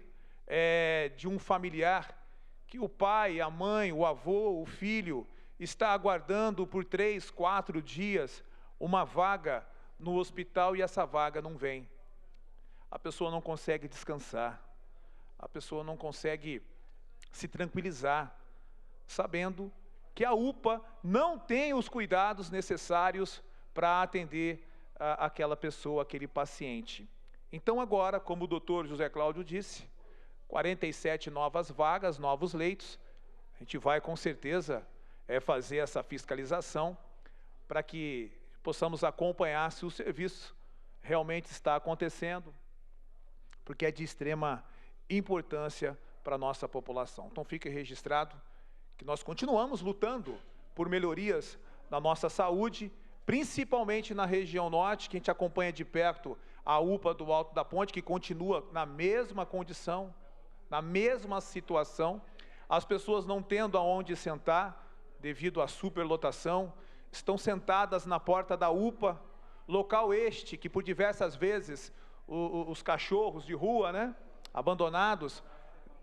de um familiar que o pai, a mãe, o avô, o filho está aguardando por 3, 4 dias uma vaga no hospital e essa vaga não vem. A pessoa não consegue descansar, a pessoa não consegue se tranquilizar, sabendo que a UPA não tem os cuidados necessários para atender aquela pessoa, aquele paciente. Então agora, como o doutor José Cláudio disse, 47 novas vagas, novos leitos, a gente vai com certeza fazer essa fiscalização para que possamos acompanhar se o serviço realmente está acontecendo, porque é de extrema importância para a nossa população. Então fique registrado que nós continuamos lutando por melhorias na nossa saúde, principalmente na região norte, que a gente acompanha de perto a UPA do Alto da Ponte, que continua na mesma condição, na mesma situação, as pessoas não tendo aonde sentar, devido à superlotação, estão sentadas na porta da UPA, local este que por diversas vezes os cachorros de rua, né, abandonados,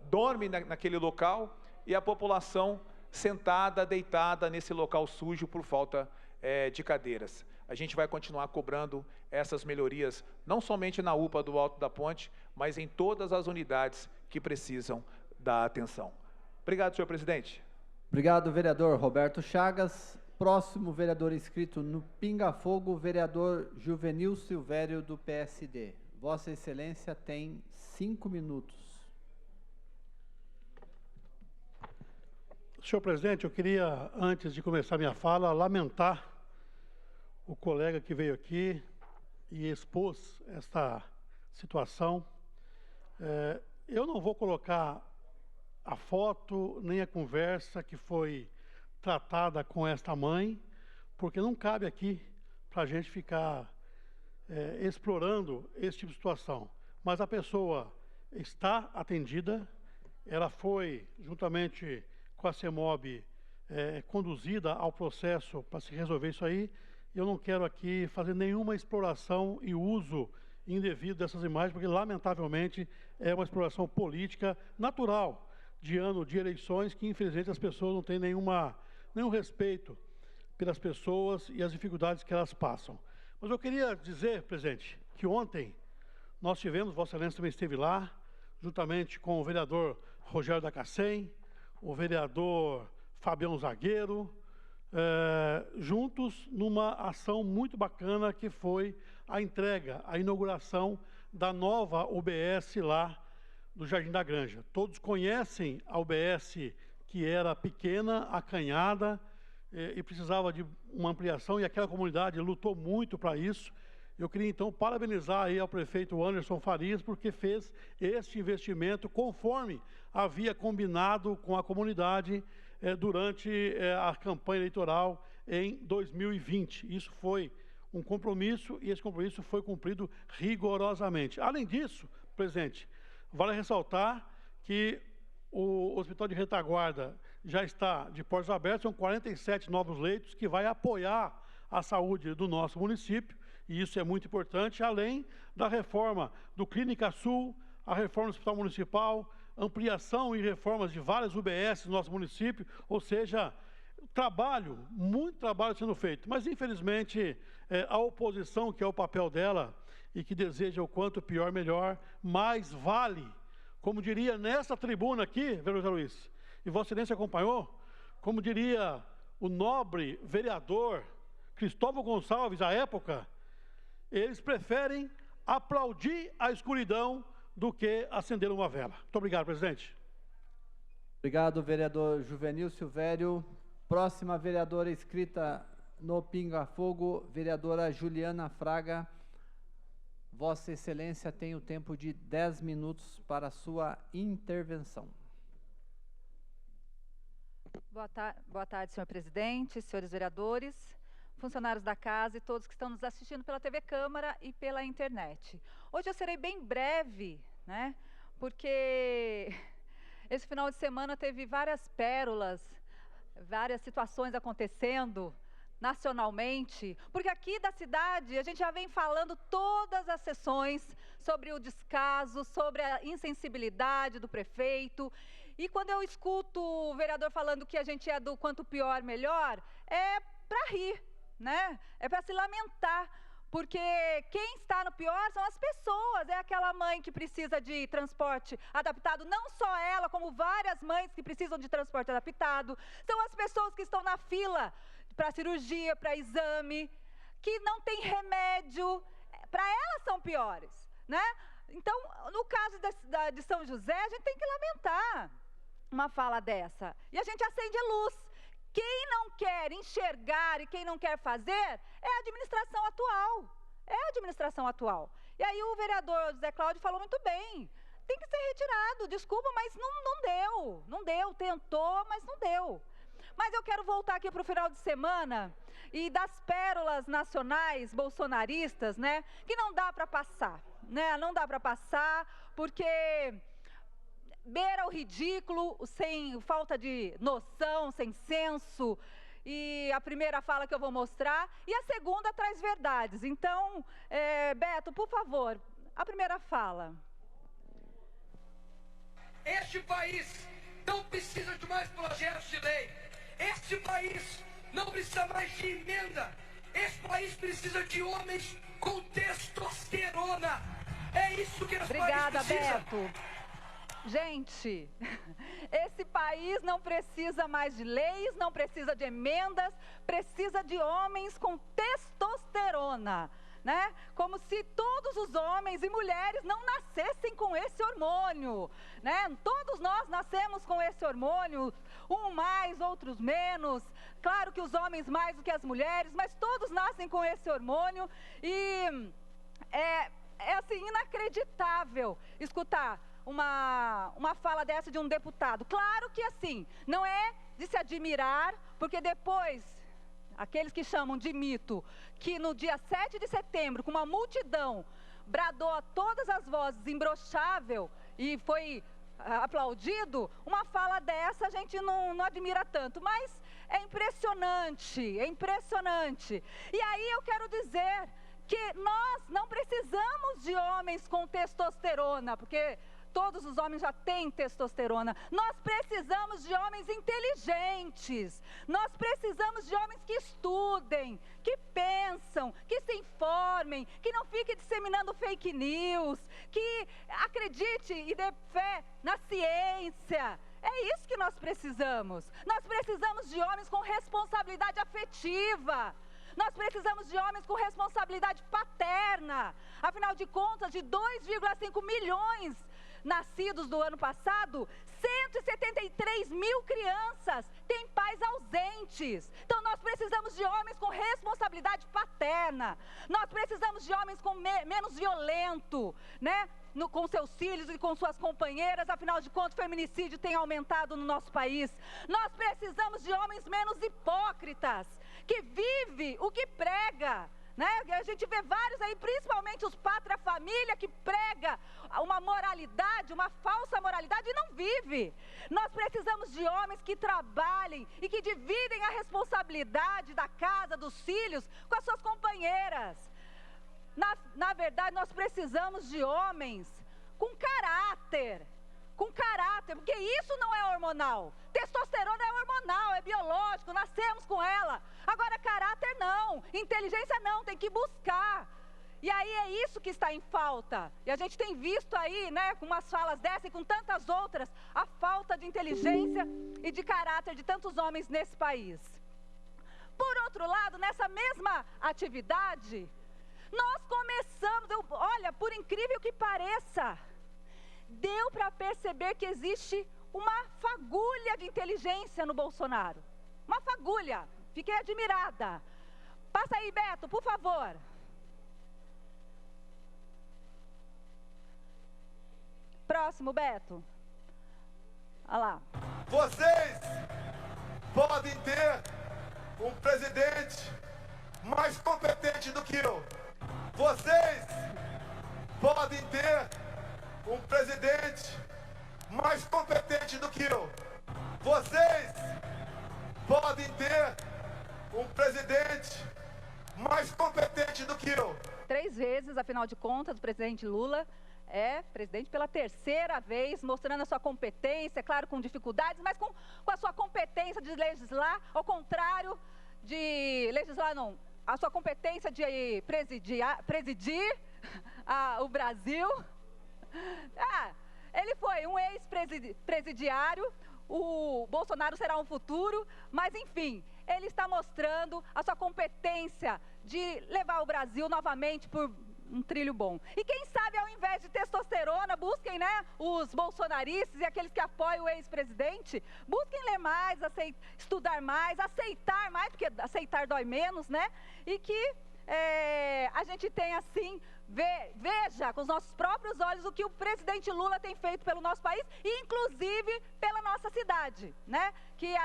dormem naquele local, e a população sentada, deitada nesse local sujo por falta de cadeiras. A gente vai continuar cobrando essas melhorias, não somente na UPA do Alto da Ponte, mas em todas as unidades que precisam da atenção. Obrigado, senhor presidente. Obrigado, vereador Roberto Chagas. Próximo vereador inscrito no Pinga Fogo, vereador Juvenil Silvério, do PSD. Vossa Excelência tem 5 minutos. Senhor presidente, eu queria, antes de começar minha fala, lamentar o colega que veio aqui e expôs esta situação. Eu não vou colocar a foto nem a conversa que foi tratada com esta mãe, porque não cabe aqui para a gente ficar explorando esse tipo de situação. Mas a pessoa está atendida, ela foi, juntamente com a CEMOB, conduzida ao processo para se resolver isso aí. Eu não quero aqui fazer nenhuma exploração e uso indevido dessas imagens, porque, lamentavelmente, é uma exploração política natural de ano de eleições, que, infelizmente, as pessoas não têm nenhum respeito pelas pessoas e as dificuldades que elas passam. Mas eu queria dizer, presidente, que ontem nós tivemos, Vossa Excelência também esteve lá, juntamente com o vereador Rogério da Cacém, o vereador Fabião Zagueiro, juntos numa ação muito bacana que foi a entrega, a inauguração da nova UBS lá do Jardim da Granja. Todos conhecem a UBS, que era pequena, acanhada, e precisava de uma ampliação, e aquela comunidade lutou muito para isso. Eu queria, então, parabenizar aí ao prefeito Anderson Farias, porque fez este investimento conforme havia combinado com a comunidade durante a campanha eleitoral em 2020. Isso foi um compromisso, e esse compromisso foi cumprido rigorosamente. Além disso, presidente, vale ressaltar que o Hospital de Retaguarda já está de portas abertas, são 47 novos leitos que vai apoiar a saúde do nosso município, e isso é muito importante, além da reforma do Clínica Sul, a reforma do Hospital Municipal, ampliação e reformas de várias UBS no nosso município, ou seja, muito trabalho sendo feito. Mas, infelizmente, a oposição, que é o papel dela, e que deseja o quanto pior, melhor, mais vale. Como diria nessa tribuna aqui, vereador Luiz, e Vossa Excelência acompanhou, como diria o nobre vereador Cristóvão Gonçalves, à época, eles preferem aplaudir a escuridão do que acender uma vela. Muito obrigado, presidente. Obrigado, vereador Juvenil Silvério. Próxima vereadora inscrita no Pinga Fogo, vereadora Juliana Fraga. Vossa Excelência tem o tempo de 10 minutos para a sua intervenção. Boa tarde, senhor presidente, senhores vereadores, funcionários da casa e todos que estão nos assistindo pela TV Câmara e pela internet. Hoje eu serei bem breve, né? Porque esse final de semana teve várias pérolas, várias situações acontecendo nacionalmente, porque aqui da cidade a gente já vem falando todas as sessões sobre o descaso, sobre a insensibilidade do prefeito. E quando eu escuto o vereador falando que a gente é do quanto pior, melhor, é para rir, né? É para se lamentar, porque quem está no pior são as pessoas, é aquela mãe que precisa de transporte adaptado, não só ela, como várias mães que precisam de transporte adaptado, são as pessoas que estão na fila para cirurgia, para exame, que não tem remédio, para elas são piores, né? Então, no caso de São José, a gente tem que lamentar uma fala dessa, e a gente acende a luz. Quem não quer enxergar e quem não quer fazer é a administração atual. É a administração atual. E aí o vereador José Cláudio falou muito bem. Tem que ser retirado, desculpa, mas não deu. Não deu, tentou, mas não deu. Mas eu quero voltar aqui para o final de semana e das pérolas nacionais bolsonaristas, né, que não dá para passar, né, não dá para passar, porque beira o ridículo, sem falta de noção, sem senso. E a primeira fala que eu vou mostrar, e a segunda traz verdades. Então, Beto, por favor, a primeira fala. Este país não precisa de mais projetos de lei. Este país não precisa mais de emenda. Este país precisa de homens com testosterona. É isso que esse país precisa. Obrigada, Beto. Gente, esse país não precisa mais de leis, não precisa de emendas, precisa de homens com testosterona, né? Como se todos os homens e mulheres não nascessem com esse hormônio, né? Todos nós nascemos com esse hormônio, um mais, outros menos. Claro que os homens mais do que as mulheres, mas todos nascem com esse hormônio e é assim, inacreditável escutar uma fala dessa de um deputado. Claro que assim, não é de se admirar, porque depois, aqueles que chamam de mito, que no dia 7 de setembro, com uma multidão, bradou a todas as vozes imbrochável e foi aplaudido, uma fala dessa a gente não admira tanto, mas é impressionante, é impressionante. E aí eu quero dizer que nós não precisamos de homens com testosterona, porque todos os homens já têm testosterona. Nós precisamos de homens inteligentes. Nós precisamos de homens que estudem, que pensam, que se informem, que não fiquem disseminando fake news, que acredite e dê fé na ciência. É isso que nós precisamos. Nós precisamos de homens com responsabilidade afetiva. Nós precisamos de homens com responsabilidade paterna. Afinal de contas, de 2,5 milhões nascidos do ano passado, 173 mil crianças têm pais ausentes. Então nós precisamos de homens com responsabilidade paterna. Nós precisamos de homens com menos violento, né? Com seus filhos e com suas companheiras. Afinal de contas, o feminicídio tem aumentado no nosso país. Nós precisamos de homens menos hipócritas, que vive o que prega, né? A gente vê vários aí, principalmente os pátria família, que prega uma moralidade, uma falsa moralidade e não vive. Nós precisamos de homens que trabalhem e que dividem a responsabilidade da casa, dos filhos, com as suas companheiras. Na verdade, nós precisamos de homens com caráter, porque isso não é hormonal. Testosterona é hormonal, é biológico, nascemos com ela. Agora, caráter não, inteligência não, tem que buscar. E aí é isso que está em falta. E a gente tem visto aí, né, com umas falas dessas e com tantas outras, a falta de inteligência e de caráter de tantos homens nesse país. Por outro lado, nessa mesma atividade, nós começamos, olha, por incrível que pareça, deu para perceber que existe uma fagulha de inteligência no Bolsonaro. Uma fagulha. Fiquei admirada. Passa aí, Beto, por favor. Próximo, Beto. Olha lá. Vocês podem ter um presidente mais competente do que eu. Vocês podem ter um presidente mais competente do que eu. Vocês podem ter um presidente mais competente do que eu. 3 vezes, afinal de contas, o presidente Lula é presidente pela 3ª vez, mostrando a sua competência, claro, com dificuldades, mas com a sua competência de legislar, ao contrário de legislar, não, a sua competência de presidir o Brasil. Ele foi um ex-presidiário, o Bolsonaro será um futuro, mas enfim, ele está mostrando a sua competência de levar o Brasil novamente por um trilho bom. E quem sabe, ao invés de testosterona, busquem, né, os bolsonaristas e aqueles que apoiam o ex-presidente, busquem ler mais, estudar mais, aceitar mais, porque aceitar dói menos, né? E que a gente tem assim, veja com os nossos próprios olhos o que o presidente Lula tem feito pelo nosso país e inclusive pela nossa cidade, né? Que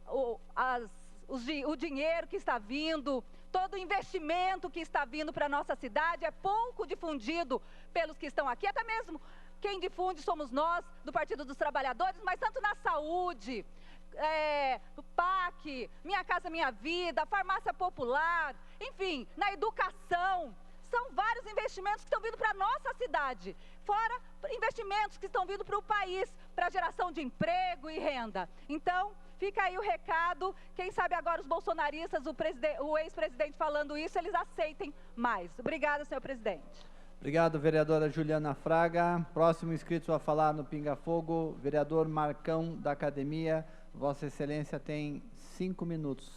o dinheiro que está vindo, todo o investimento que está vindo para a nossa cidade é pouco difundido pelos que estão aqui, até mesmo quem difunde somos nós, do Partido dos Trabalhadores, mas tanto na saúde, o PAC, Minha Casa Minha Vida, farmácia popular, enfim, na educação. São vários investimentos que estão vindo para a nossa cidade, fora investimentos que estão vindo para o país, para geração de emprego e renda. Então, fica aí o recado, quem sabe agora os bolsonaristas, o ex-presidente falando isso, eles aceitem mais. Obrigada, senhor presidente. Obrigado, vereadora Juliana Fraga. Próximo inscrito a falar no Pinga Fogo, vereador Marcão, da Academia. Vossa Excelência tem 5 minutos.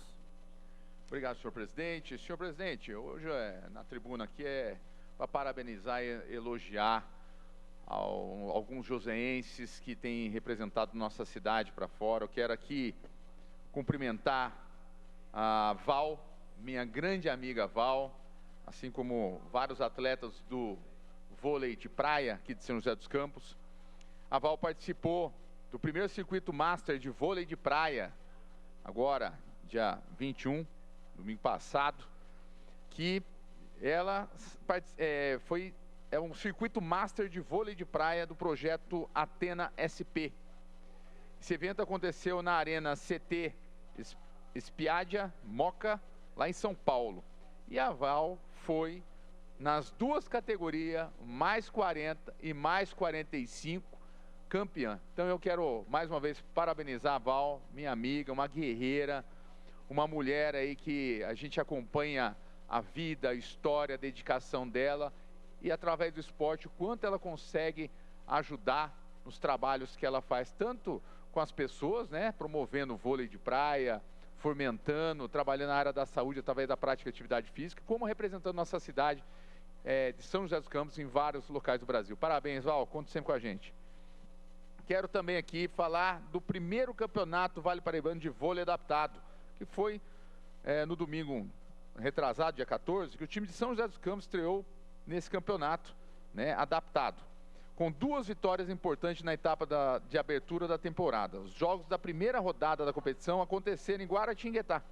Obrigado, senhor presidente. Senhor presidente, hoje na tribuna aqui é para parabenizar e elogiar alguns joseenses que têm representado nossa cidade para fora. Eu quero aqui cumprimentar a Val, minha grande amiga Val, assim como vários atletas do vôlei de praia aqui de São José dos Campos. A Val participou do primeiro circuito master de vôlei de praia, agora, dia 21, domingo passado, que ela é um circuito master de vôlei de praia do projeto Atena SP. Esse evento aconteceu na Arena CT Espiadia Moca, lá em São Paulo. E a Val foi nas duas categorias, mais 40 e mais 45, campeã. Então eu quero mais uma vez parabenizar a Val, minha amiga, uma guerreira, uma mulher aí que a gente acompanha a vida, a história, a dedicação dela e através do esporte o quanto ela consegue ajudar nos trabalhos que ela faz, tanto com as pessoas, né, promovendo o vôlei de praia, fomentando, trabalhando na área da saúde através da prática de atividade física, como representando nossa cidade de São José dos Campos em vários locais do Brasil. Parabéns, Val, conta sempre com a gente. Quero também aqui falar do primeiro campeonato Vale Paraibano de vôlei adaptado, que foi no domingo retrasado, dia 14, que o time de São José dos Campos estreou nesse campeonato, né, adaptado, com 2 vitórias importantes na etapa de abertura da temporada. Os jogos da primeira rodada da competição aconteceram em Guaratinguetá,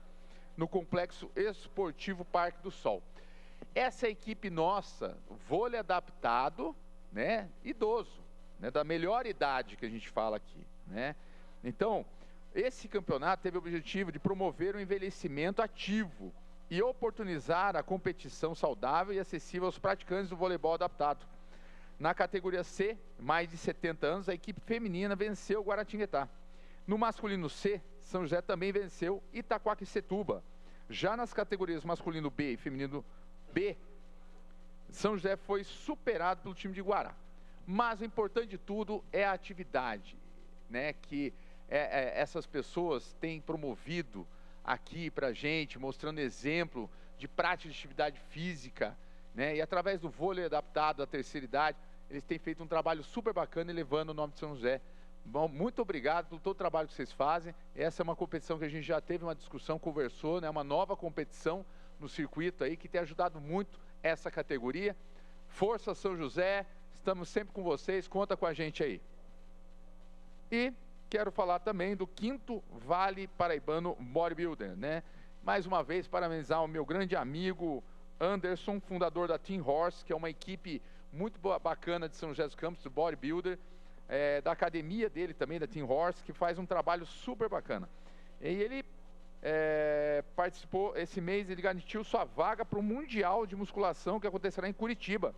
no Complexo Esportivo Parque do Sol. Essa equipe nossa, vôlei adaptado, né, idoso, né, da melhor idade que a gente fala aqui, né? Então, esse campeonato teve o objetivo de promover o envelhecimento ativo e oportunizar a competição saudável e acessível aos praticantes do voleibol adaptado. Na categoria C, mais de 70 anos, a equipe feminina venceu o Guaratinguetá. No masculino C, São José também venceu Itaquaquecetuba. Já nas categorias masculino B e feminino B, São José foi superado pelo time de Guará. Mas o importante de tudo é a atividade, né, que essas pessoas têm promovido aqui para a gente, mostrando exemplo de prática de atividade física, né, e através do vôlei adaptado à terceira idade, eles têm feito um trabalho super bacana e levando o nome de São José. Bom, muito obrigado pelo todo o trabalho que vocês fazem. Essa é uma competição que a gente já teve uma discussão, conversou, né, uma nova competição no circuito aí, que tem ajudado muito essa categoria. Força São José, estamos sempre com vocês, conta com a gente aí. E quero falar também do 5º Vale Paraibano Bodybuilder, né? Mais uma vez, parabenizar o meu grande amigo Anderson, fundador da Team Horse, que é uma equipe muito bacana de São José dos Campos, do bodybuilder, da academia dele também, da Team Horse, que faz um trabalho super bacana. E ele participou, esse mês ele garantiu sua vaga para o Mundial de Musculação que acontecerá em Curitiba,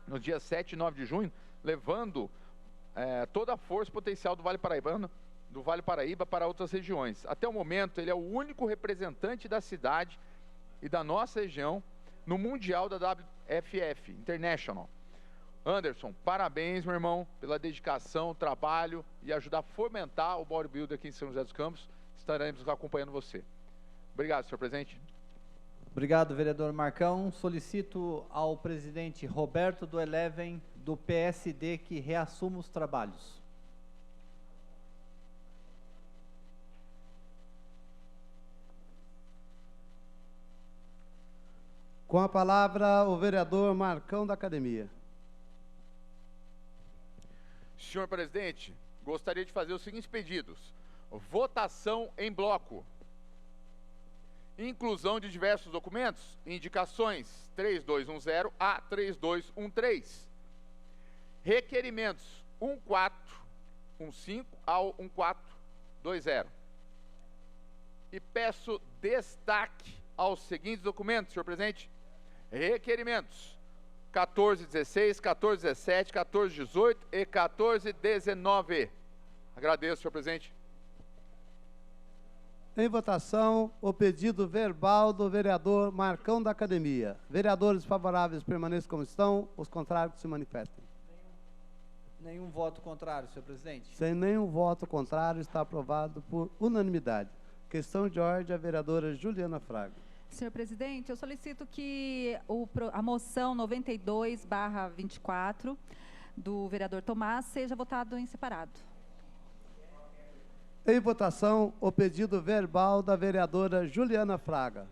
no dia 7 e 9 de junho, levando toda a força potencial do Vale Paraibano, do Vale Paraíba para outras regiões. Até o momento, ele é o único representante da cidade e da nossa região no Mundial da WFF International. Anderson, parabéns, meu irmão, pela dedicação, trabalho e ajudar a fomentar o bodybuilder aqui em São José dos Campos. Estaremos acompanhando você. Obrigado, senhor presidente. Obrigado, vereador Marcão. Solicito ao presidente Roberto do Eleven, do PSD, que reassuma os trabalhos. Com a palavra, o vereador Marcão, da Academia. Senhor presidente, gostaria de fazer os seguintes pedidos. Votação em bloco. Inclusão de diversos documentos. Indicações 3210 a 3213. Requerimentos 1415 ao 1420. E peço destaque aos seguintes documentos, senhor presidente. Requerimentos 1416, 1417, 1418 e 1419. Agradeço, senhor presidente. Em votação, o pedido verbal do vereador Marcão da Academia. Vereadores favoráveis permaneçam como estão, os contrários que se manifestem. Nenhum voto contrário, senhor presidente. Sem nenhum voto contrário, está aprovado por unanimidade. Questão de ordem, a vereadora Juliana Fraga. Senhor presidente, eu solicito que a moção 92/24 do vereador Tomás seja votado em separado. Em votação, o pedido verbal da vereadora Juliana Fraga.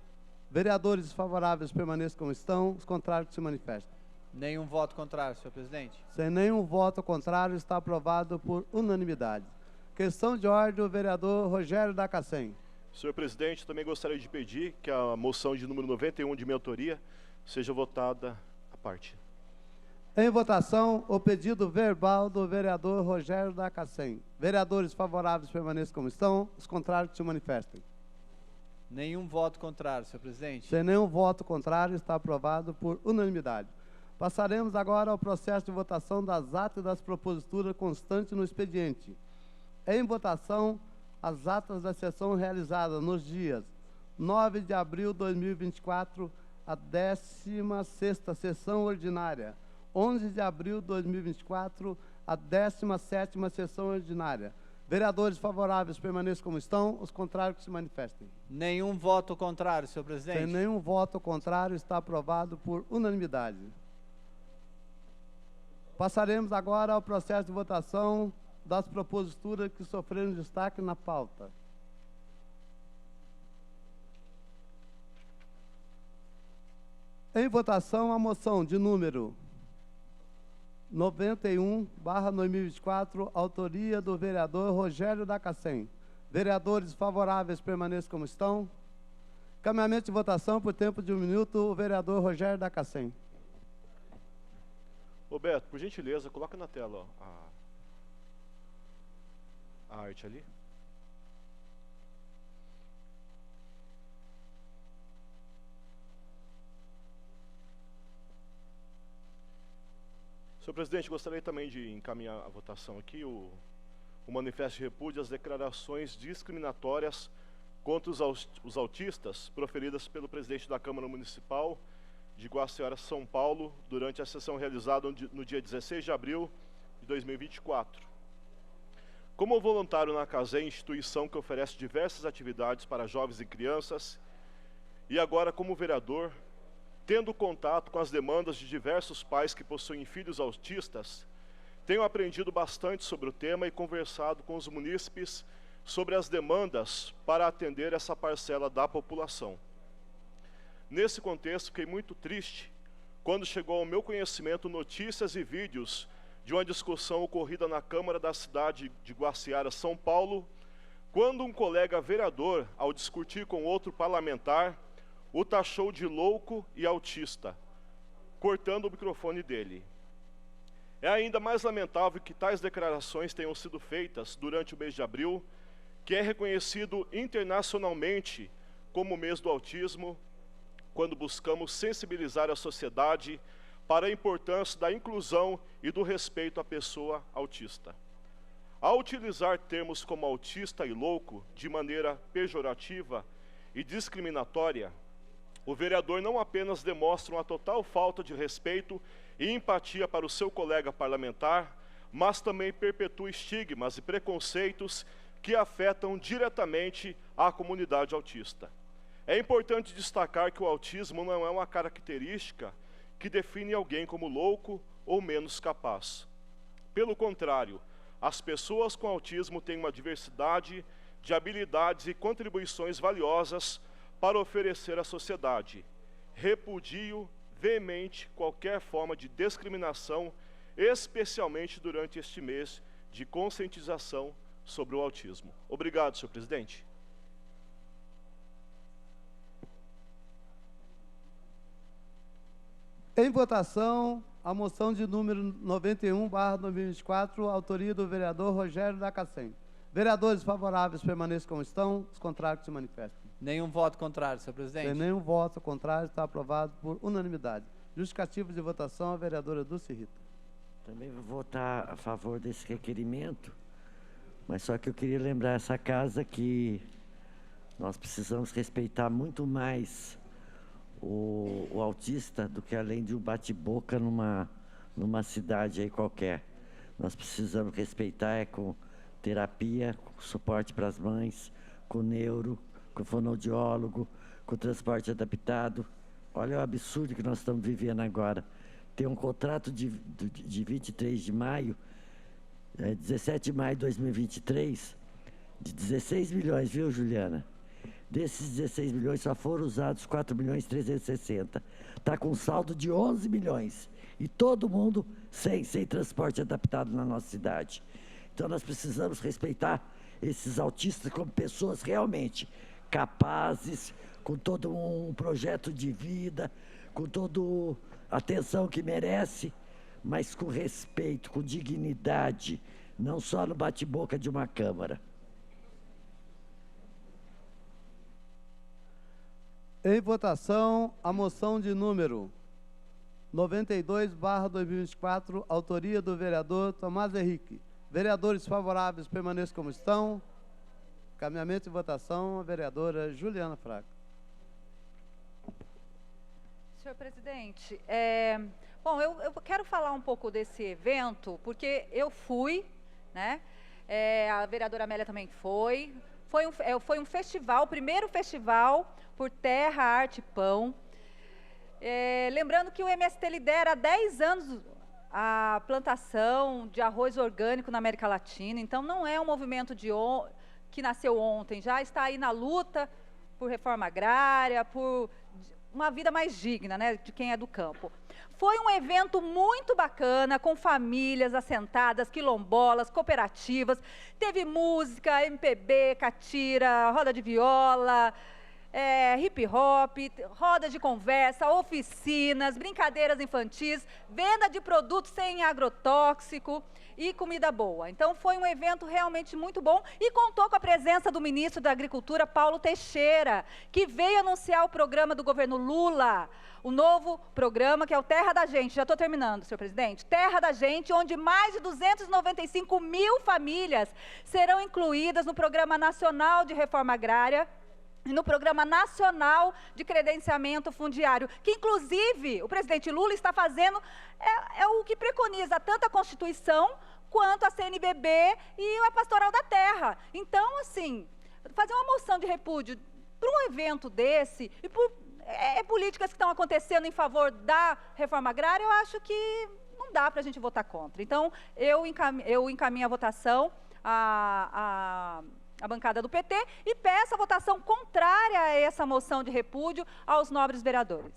Vereadores favoráveis permaneçam como estão, os contrários que se manifestem. Nenhum voto contrário, senhor presidente. Sem nenhum voto contrário, está aprovado por unanimidade. Questão de ordem, o vereador Rogério da Cacém. Senhor presidente, também gostaria de pedir que a moção de número 91 de minha autoria seja votada à parte. Em votação, o pedido verbal do vereador Rogério da Cacém. Vereadores favoráveis permaneçam como estão, os contrários que se manifestem. Nenhum voto contrário, senhor presidente. Sem nenhum voto contrário, está aprovado por unanimidade. Passaremos agora ao processo de votação das atas e das proposituras constantes no expediente. Em votação, as atas da sessão realizada nos dias 9 de abril de 2024, a 16ª sessão ordinária, 11 de abril de 2024, a 17ª sessão ordinária. Vereadores favoráveis permaneçam como estão, os contrários que se manifestem. Nenhum voto contrário, senhor presidente. Sem nenhum voto contrário, está aprovado por unanimidade. Passaremos agora ao processo de votação das proposituras que sofreram destaque na pauta. Em votação, a moção de número 91/2024, autoria do vereador Rogério da Cacém. Vereadores favoráveis permaneçam como estão. Caminhamento de votação por tempo de 1 minuto, o vereador Rogério da Cacém. Roberto, por gentileza, coloca na tela ó, a arte ali. Senhor presidente, gostaria também de encaminhar a votação aqui o manifesto de repúdio às declarações discriminatórias contra os autistas proferidas pelo presidente da Câmara Municipal de Guaciara, São Paulo, durante a sessão realizada no dia 16 de abril de 2024. Como voluntário na CASEM, instituição que oferece diversas atividades para jovens e crianças, e agora como vereador, tendo contato com as demandas de diversos pais que possuem filhos autistas, tenho aprendido bastante sobre o tema e conversado com os munícipes sobre as demandas para atender essa parcela da população. Nesse contexto, fiquei muito triste quando chegou ao meu conhecimento notícias e vídeos de uma discussão ocorrida na Câmara da cidade de Guaciara, São Paulo, quando um colega vereador, ao discutir com outro parlamentar, o taxou de louco e autista, cortando o microfone dele. É ainda mais lamentável que tais declarações tenham sido feitas durante o mês de abril, que é reconhecido internacionalmente como o mês do autismo, quando buscamos sensibilizar a sociedade para a importância da inclusão e do respeito à pessoa autista. Ao utilizar termos como autista e louco de maneira pejorativa e discriminatória, o vereador não apenas demonstra uma total falta de respeito e empatia para o seu colega parlamentar, mas também perpetua estigmas e preconceitos que afetam diretamente a comunidade autista. É importante destacar que o autismo não é uma característica que define alguém como louco ou menos capaz. Pelo contrário, as pessoas com autismo têm uma diversidade de habilidades e contribuições valiosas para oferecer à sociedade. Repudio veemente qualquer forma de discriminação, especialmente durante este mês de conscientização sobre o autismo. Obrigado, senhor presidente. Em votação, a moção de número 91/2024, autoria do vereador Rogério Lacacém. Vereadores favoráveis permaneçam como estão, os contrários se manifestem. Nenhum voto contrário, senhor presidente. Sem nenhum voto contrário, está aprovado por unanimidade. Justificativa de votação, a vereadora Dulce Rita. Também vou votar a favor desse requerimento, mas só que eu queria lembrar essa casa que nós precisamos respeitar muito mais o autista do que além de um bate-boca numa cidade aí qualquer. Nós precisamos respeitar com terapia, com suporte para as mães, com neuro, com fonoaudiólogo, com transporte adaptado. Olha o absurdo que nós estamos vivendo agora. Tem um contrato de 23 de maio, 17 de maio de 2023, de 16 milhões, viu, Juliana? Desses 16 milhões só foram usados 4.360.000. Está com saldo de 11 milhões. E todo mundo sem transporte adaptado na nossa cidade. Então nós precisamos respeitar esses autistas como pessoas realmente capazes, com todo um projeto de vida, com toda a atenção que merece, mas com respeito, com dignidade, não só no bate-boca de uma Câmara. Em votação, a moção de número 92/2024, autoria do vereador Tomás Henrique. Vereadores favoráveis permaneçam como estão. Caminhamento e votação, a vereadora Juliana Fraga. Senhor presidente, bom, eu quero falar um pouco desse evento, porque eu fui, né? A vereadora Amélia também foi. Foi um festival, o primeiro festival por terra, arte e pão. Lembrando que o MST lidera há 10 anos a plantação de arroz orgânico na América Latina, então não é um movimento que nasceu ontem, já está aí na luta por reforma agrária, por uma vida mais digna, né, de quem é do campo. Foi um evento muito bacana, com famílias assentadas, quilombolas, cooperativas, teve música, MPB, catira, roda de viola, hip hop, roda de conversa, oficinas, brincadeiras infantis, venda de produtos sem agrotóxico e comida boa. Então foi um evento realmente muito bom e contou com a presença do ministro da Agricultura, Paulo Teixeira, que veio anunciar o programa do governo Lula, o novo programa que é o Terra da Gente. Já estou terminando, senhor presidente. Terra da Gente, onde mais de 295 mil famílias serão incluídas no Programa Nacional de Reforma Agrária e no Programa Nacional de Credenciamento Fundiário, que inclusive o presidente Lula está fazendo, é o que preconiza tanto a Constituição quanto a CNBB e a Pastoral da Terra. Então, assim, fazer uma moção de repúdio para um evento desse e por políticas que estão acontecendo em favor da reforma agrária, eu acho que não dá para a gente votar contra. Então, eu encaminho a votação a bancada do PT e peço a votação contrária a essa moção de repúdio aos nobres vereadores.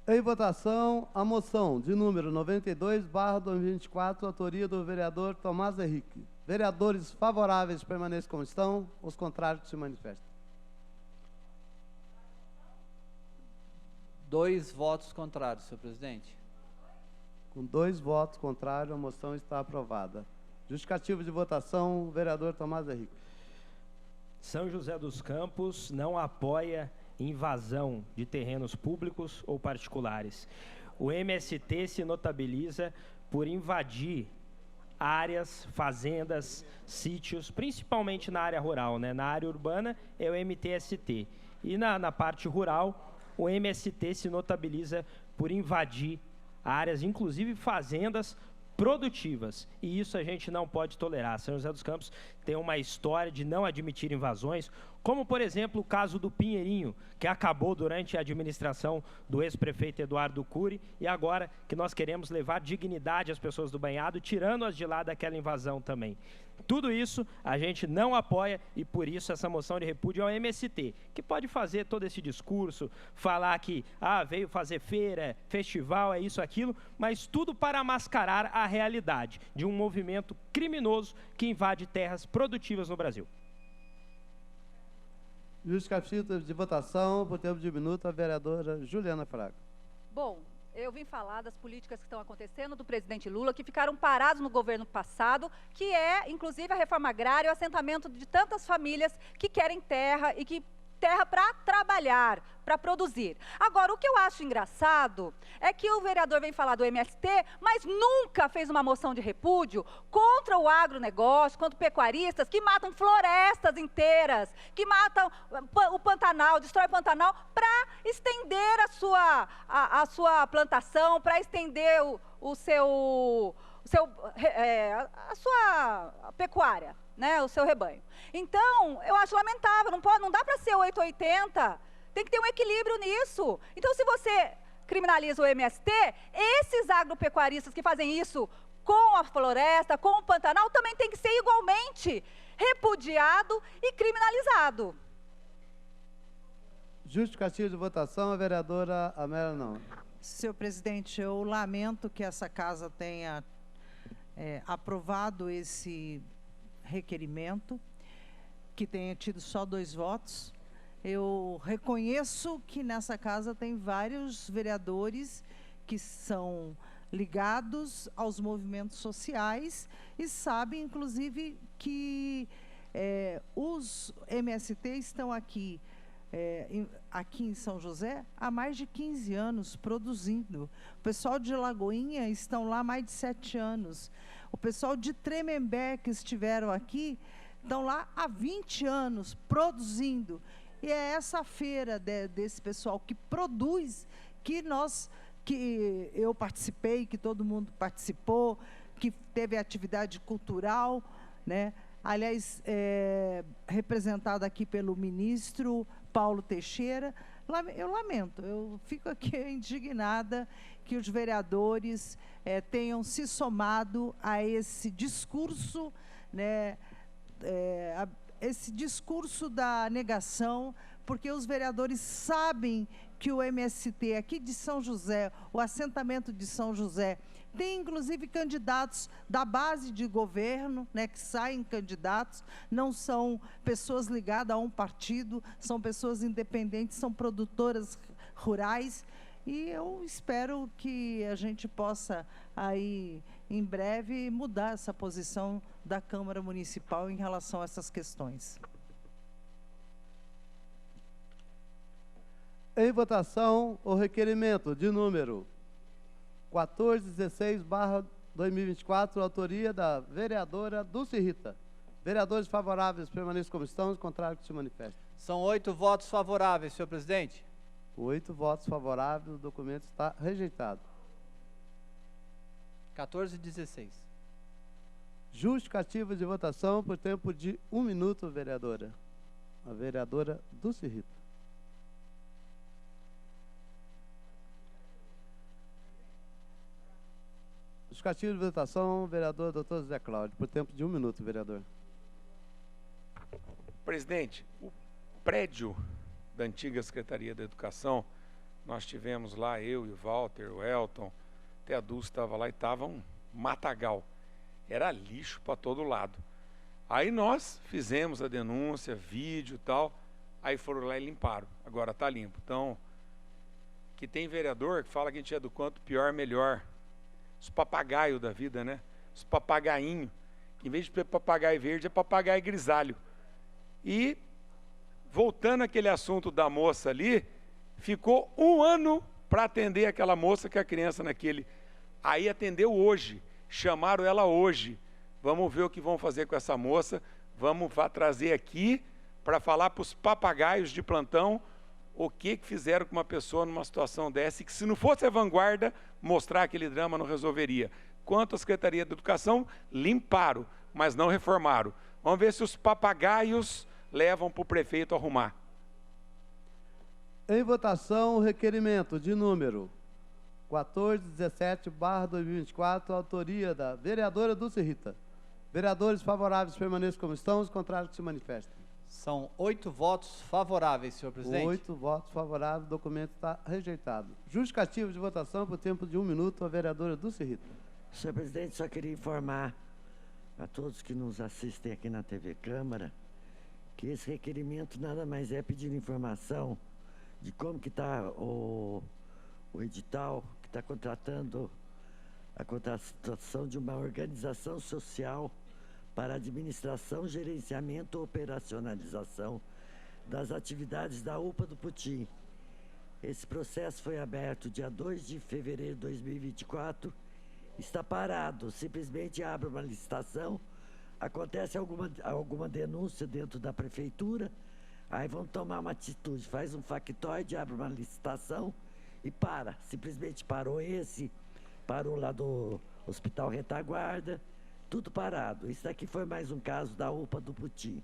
Em votação, a moção de número 92/2024, autoria do vereador Tomás Henrique. Vereadores favoráveis permaneçam como estão, os contrários se manifestem. 2 votos contrários, senhor presidente. Com 2 votos contrários, a moção está aprovada. Justificativa de votação, vereador Tomás Henrique. São José dos Campos não apoia invasão de terrenos públicos ou particulares. O MST se notabiliza por invadir áreas, fazendas, sítios, principalmente na área rural, né? Na área urbana é o MTST. E na parte rural, o MST se notabiliza por invadir áreas, inclusive fazendas produtivas, e isso a gente não pode tolerar. São José dos Campos tem uma história de não admitir invasões, como, por exemplo, o caso do Pinheirinho, que acabou durante a administração do ex-prefeito Eduardo Cury, e agora que nós queremos levar dignidade às pessoas do banhado, tirando-as de lá daquela invasão também. Tudo isso a gente não apoia e, por isso, essa moção de repúdio ao MST, que pode fazer todo esse discurso, falar que veio fazer feira, festival, é isso, aquilo, mas tudo para mascarar a realidade de um movimento criminoso que invade terras produtivas no Brasil. Justificativa de votação, por tempo de minuto, a vereadora Juliana Fraga. Bom, eu vim falar das políticas que estão acontecendo do presidente Lula, que ficaram parados no governo passado, que é, inclusive, a reforma agrária, o assentamento de tantas famílias que querem terra e que terra para trabalhar, para produzir. Agora, o que eu acho engraçado é que o vereador vem falar do MST, mas nunca fez uma moção de repúdio contra o agronegócio, contra pecuaristas que matam florestas inteiras, que matam o Pantanal, destrói o Pantanal, para estender a sua plantação, para estender a sua pecuária, né, o seu rebanho. Então, eu acho lamentável, não dá para ser 880, tem que ter um equilíbrio nisso. Então, se você criminaliza o MST, esses agropecuaristas que fazem isso com a floresta, com o Pantanal, também tem que ser igualmente repudiado e criminalizado. Justificativa de votação, a vereadora Amélia não. Senhor presidente, eu lamento que essa casa tenha aprovado esse requerimento, que tenha tido só 2 votos. Eu reconheço que nessa casa tem vários vereadores que são ligados aos movimentos sociais e sabem, inclusive, que os MST estão aqui em São José há mais de 15 anos produzindo. O pessoal de Lagoinha estão lá há mais de 7 anos. O pessoal de Tremembé que estiveram aqui estão lá há 20 anos produzindo. E é essa feira desse pessoal que produz que eu participei, que todo mundo participou, que teve atividade cultural, né? Aliás, representada aqui pelo ministro Paulo Teixeira. Eu lamento, eu fico aqui indignada que os vereadores tenham se somado a esse discurso, né, esse discurso da negação, porque os vereadores sabem que o MST aqui de São José, o assentamento de São José, tem inclusive candidatos da base de governo, né, que saem candidatos, não são pessoas ligadas a um partido, são pessoas independentes, são produtoras rurais, e eu espero que a gente possa aí em breve mudar essa posição da Câmara Municipal em relação a essas questões. Em votação, o requerimento de número 1416/2024, autoria da vereadora Dulce Rita. Vereadores favoráveis permaneçam como estão, os contrários que se manifestem. São 8 votos favoráveis, senhor presidente. 8 votos favoráveis, o documento está rejeitado. 14-16. Justificativa de votação por tempo de 1 minuto, vereadora. A vereadora Dulce Rita. Justificativa de votação, vereador Dr. José Cláudio, por tempo de 1 minuto, vereador. Presidente, o prédio da antiga Secretaria da Educação, nós tivemos lá, eu e o Walter, o Elton, até a Dulce estava lá e estava um matagal. Era lixo para todo lado. Aí nós fizemos a denúncia, vídeo e tal, aí foram lá e limparam. Agora está limpo. Então, que tem vereador que fala que a gente é do quanto pior, melhor. Os papagaios da vida, né? Os papagainhos. Em vez de ter papagaio verde, é papagaio grisalho. E, voltando àquele assunto da moça ali, ficou 1 ano para atender aquela moça que a criança naquele... Aí atendeu hoje, chamaram ela hoje. Vamos ver o que vão fazer com essa moça. Vamos trazer aqui para falar para os papagaios de plantão o que fizeram com uma pessoa numa situação dessa, e que se não fosse a vanguarda, mostrar aquele drama não resolveria. Quanto à Secretaria da Educação, limparam, mas não reformaram. Vamos ver se os papagaios levam para o prefeito arrumar. Em votação, o requerimento de número 1417/2024, autoria da vereadora Dulce Rita. Vereadores favoráveis permaneçam como estão, os contrários que se manifestem. São 8 votos favoráveis, senhor presidente. 8 votos favoráveis, o documento está rejeitado. Justificativo de votação por tempo de 1 minuto, a vereadora Dulce Rita. Senhor presidente, só queria informar a todos que nos assistem aqui na TV Câmara que esse requerimento nada mais é pedir informação de como que está o edital que está contratando a contratação de uma organização social para administração, gerenciamento e operacionalização das atividades da UPA do Putim. Esse processo foi aberto dia 2 de fevereiro de 2024, está parado, simplesmente abre uma licitação, acontece alguma denúncia dentro da prefeitura, aí vão tomar uma atitude, faz um factoide, abre uma licitação e para, simplesmente parou lá do Hospital Retaguarda, tudo parado. Isso daqui foi mais um caso da UPA do Putim.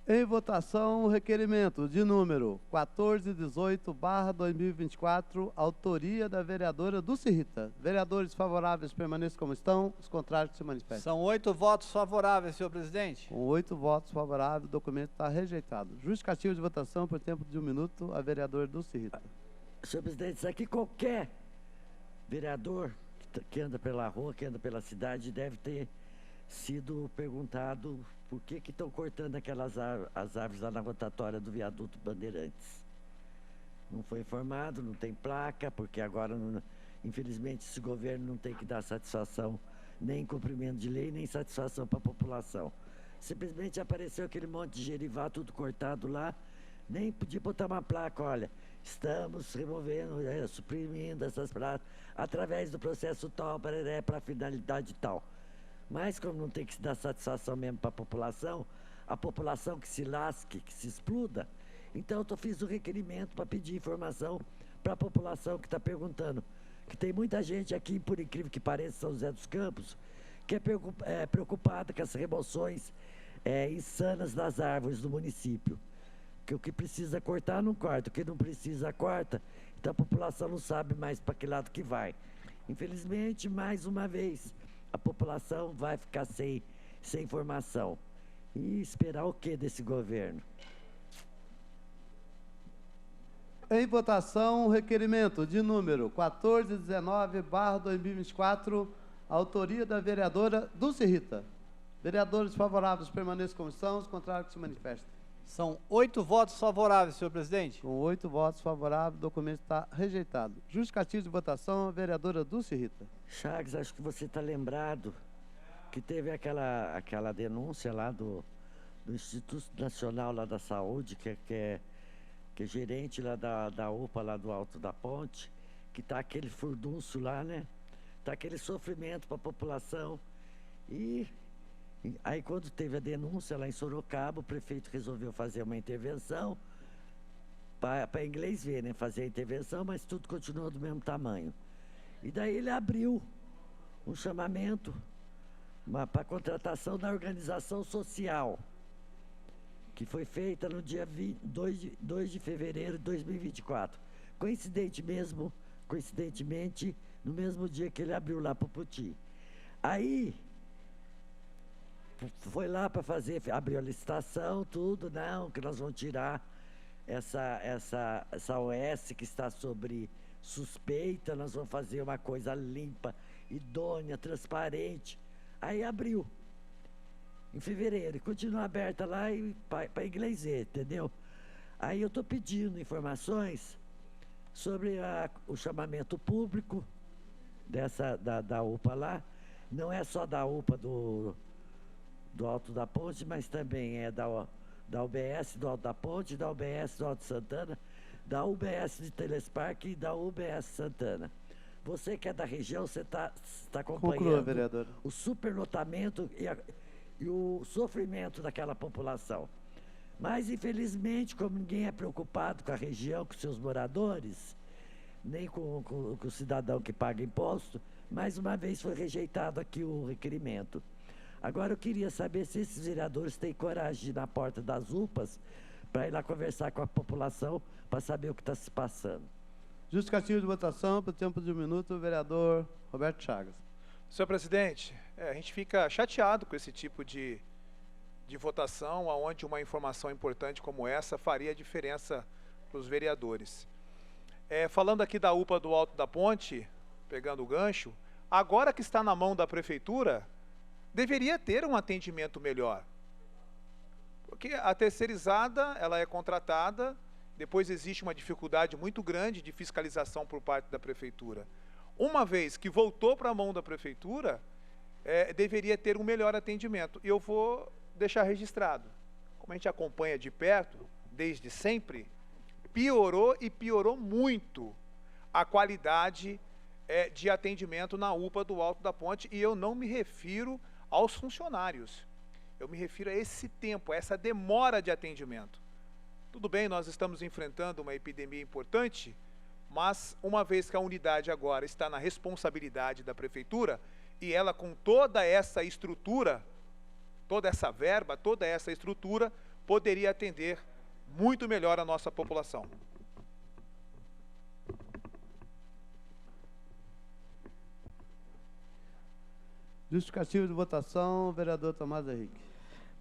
Em votação, o requerimento de número 1418/2024, autoria da vereadora Dulce Rita. Vereadores favoráveis permaneçam como estão, os contrários que se manifestem. São 8 votos favoráveis, senhor presidente. Com 8 votos favoráveis, o documento está rejeitado. Justificativo de votação por tempo de 1 minuto, a vereadora Dulce Rita. Senhor presidente, isso aqui qualquer vereador que anda pela rua, que anda pela cidade, deve ter sido perguntado por que estão cortando as árvores lá na rotatória do viaduto Bandeirantes. Não foi informado, não tem placa, porque agora, infelizmente, esse governo não tem que dar satisfação, nem cumprimento de lei, nem satisfação para a população. Simplesmente apareceu aquele monte de gerivá, tudo cortado lá, nem podia botar uma placa, olha, estamos removendo, suprimindo essas praças, através do processo tal, para finalidade tal. Mas como não tem que se dar satisfação mesmo para a população que se lasque, que se exploda, então eu fiz o requerimento para pedir informação para a população que está perguntando. Que tem muita gente aqui, por incrível que pareça, São José dos Campos, que é preocupada com as remoções insanas das árvores do município. Que o que precisa cortar, não corta. O que não precisa, corta. Então a população não sabe mais para que lado que vai. Infelizmente, mais uma vez, a população vai ficar sem informação. E esperar o que desse governo? Em votação, o requerimento de número 1419/2024, autoria da vereadora Dulce Rita. Vereadores favoráveis permaneçam como estão, os contrários que se manifestem. São 8 votos favoráveis, senhor presidente. Com 8 votos favoráveis, o documento está rejeitado. Justificativo de votação, a vereadora Dulce Rita. Chagas, acho que você está lembrado que teve aquela denúncia lá do Instituto Nacional lá da Saúde, que é gerente lá da UPA, lá do Alto da Ponte, que está aquele furdunço lá, né? Está aquele sofrimento para a população. E aí, quando teve a denúncia lá em Sorocaba, o prefeito resolveu fazer uma intervenção para inglês ver, né? Fazer a intervenção, mas tudo continuou do mesmo tamanho. E daí ele abriu um chamamento para a contratação da organização social, que foi feita no dia 2 de fevereiro de 2024. Coincidentemente, no mesmo dia que ele abriu lá para o Putim. Aí foi lá para abriu a licitação, tudo, não, que nós vamos tirar essa OS que está sobre suspeita, nós vamos fazer uma coisa limpa, idônea, transparente. Aí abriu, em fevereiro, e continua aberta lá para inglês ver, entendeu? Aí eu estou pedindo informações sobre o chamamento público da UPA lá, não é só da UPA do Alto da Ponte, mas também é da UBS do Alto da Ponte, da UBS do Alto de Santana, da UBS de Telesparque e da UBS Santana. Você que é da região, você está acompanhando. Conclua, vereador. O superlotamento e o sofrimento daquela população. Mas, infelizmente, como ninguém é preocupado com a região, com seus moradores, nem com o cidadão que paga imposto, Mais uma vez foi rejeitado aqui o requerimento. Agora eu queria saber se esses vereadores têm coragem de ir na porta das UPAs para ir lá conversar com a população para saber o que está se passando. Justificativa de votação, por tempo de 1 minuto, o vereador Roberto Chagas. Senhor presidente, a gente fica chateado com esse tipo de votação, onde uma informação importante como essa faria diferença para os vereadores. Falando aqui da UPA do Alto da Ponte, pegando o gancho, agora que está na mão da prefeitura, deveria ter um atendimento melhor. Porque a terceirizada, ela é contratada, depois existe uma dificuldade muito grande de fiscalização por parte da prefeitura. Uma vez que voltou para a mão da prefeitura, deveria ter um melhor atendimento. E eu vou deixar registrado. Como a gente acompanha de perto, desde sempre, piorou e piorou muito a qualidade de atendimento na UPA do Alto da Ponte, e eu não me refiro aos funcionários. Eu me refiro a esse tempo, a essa demora de atendimento. Tudo bem, nós estamos enfrentando uma epidemia importante, mas uma vez que a unidade agora está na responsabilidade da prefeitura, e ela com toda essa estrutura, toda essa verba, toda essa estrutura, poderia atender muito melhor a nossa população. Justificativa de votação, vereador Tomás Henrique.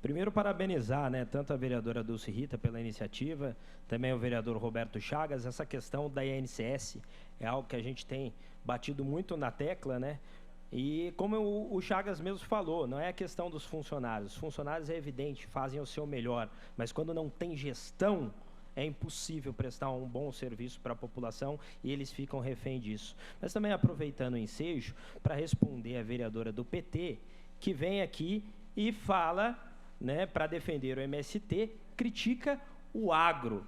Primeiro, parabenizar, tanto a vereadora Dulce Rita pela iniciativa, também o vereador Roberto Chagas. Essa questão da INSS é algo que a gente tem batido muito na tecla, E como o Chagas mesmo falou, não é a questão dos funcionários. Os funcionários, é evidente, fazem o seu melhor, mas quando não tem gestão, é impossível prestar um bom serviço para a população e eles ficam refém disso. Mas também aproveitando o ensejo para responder a vereadora do PT, que vem aqui e fala, para defender o MST, critica o agro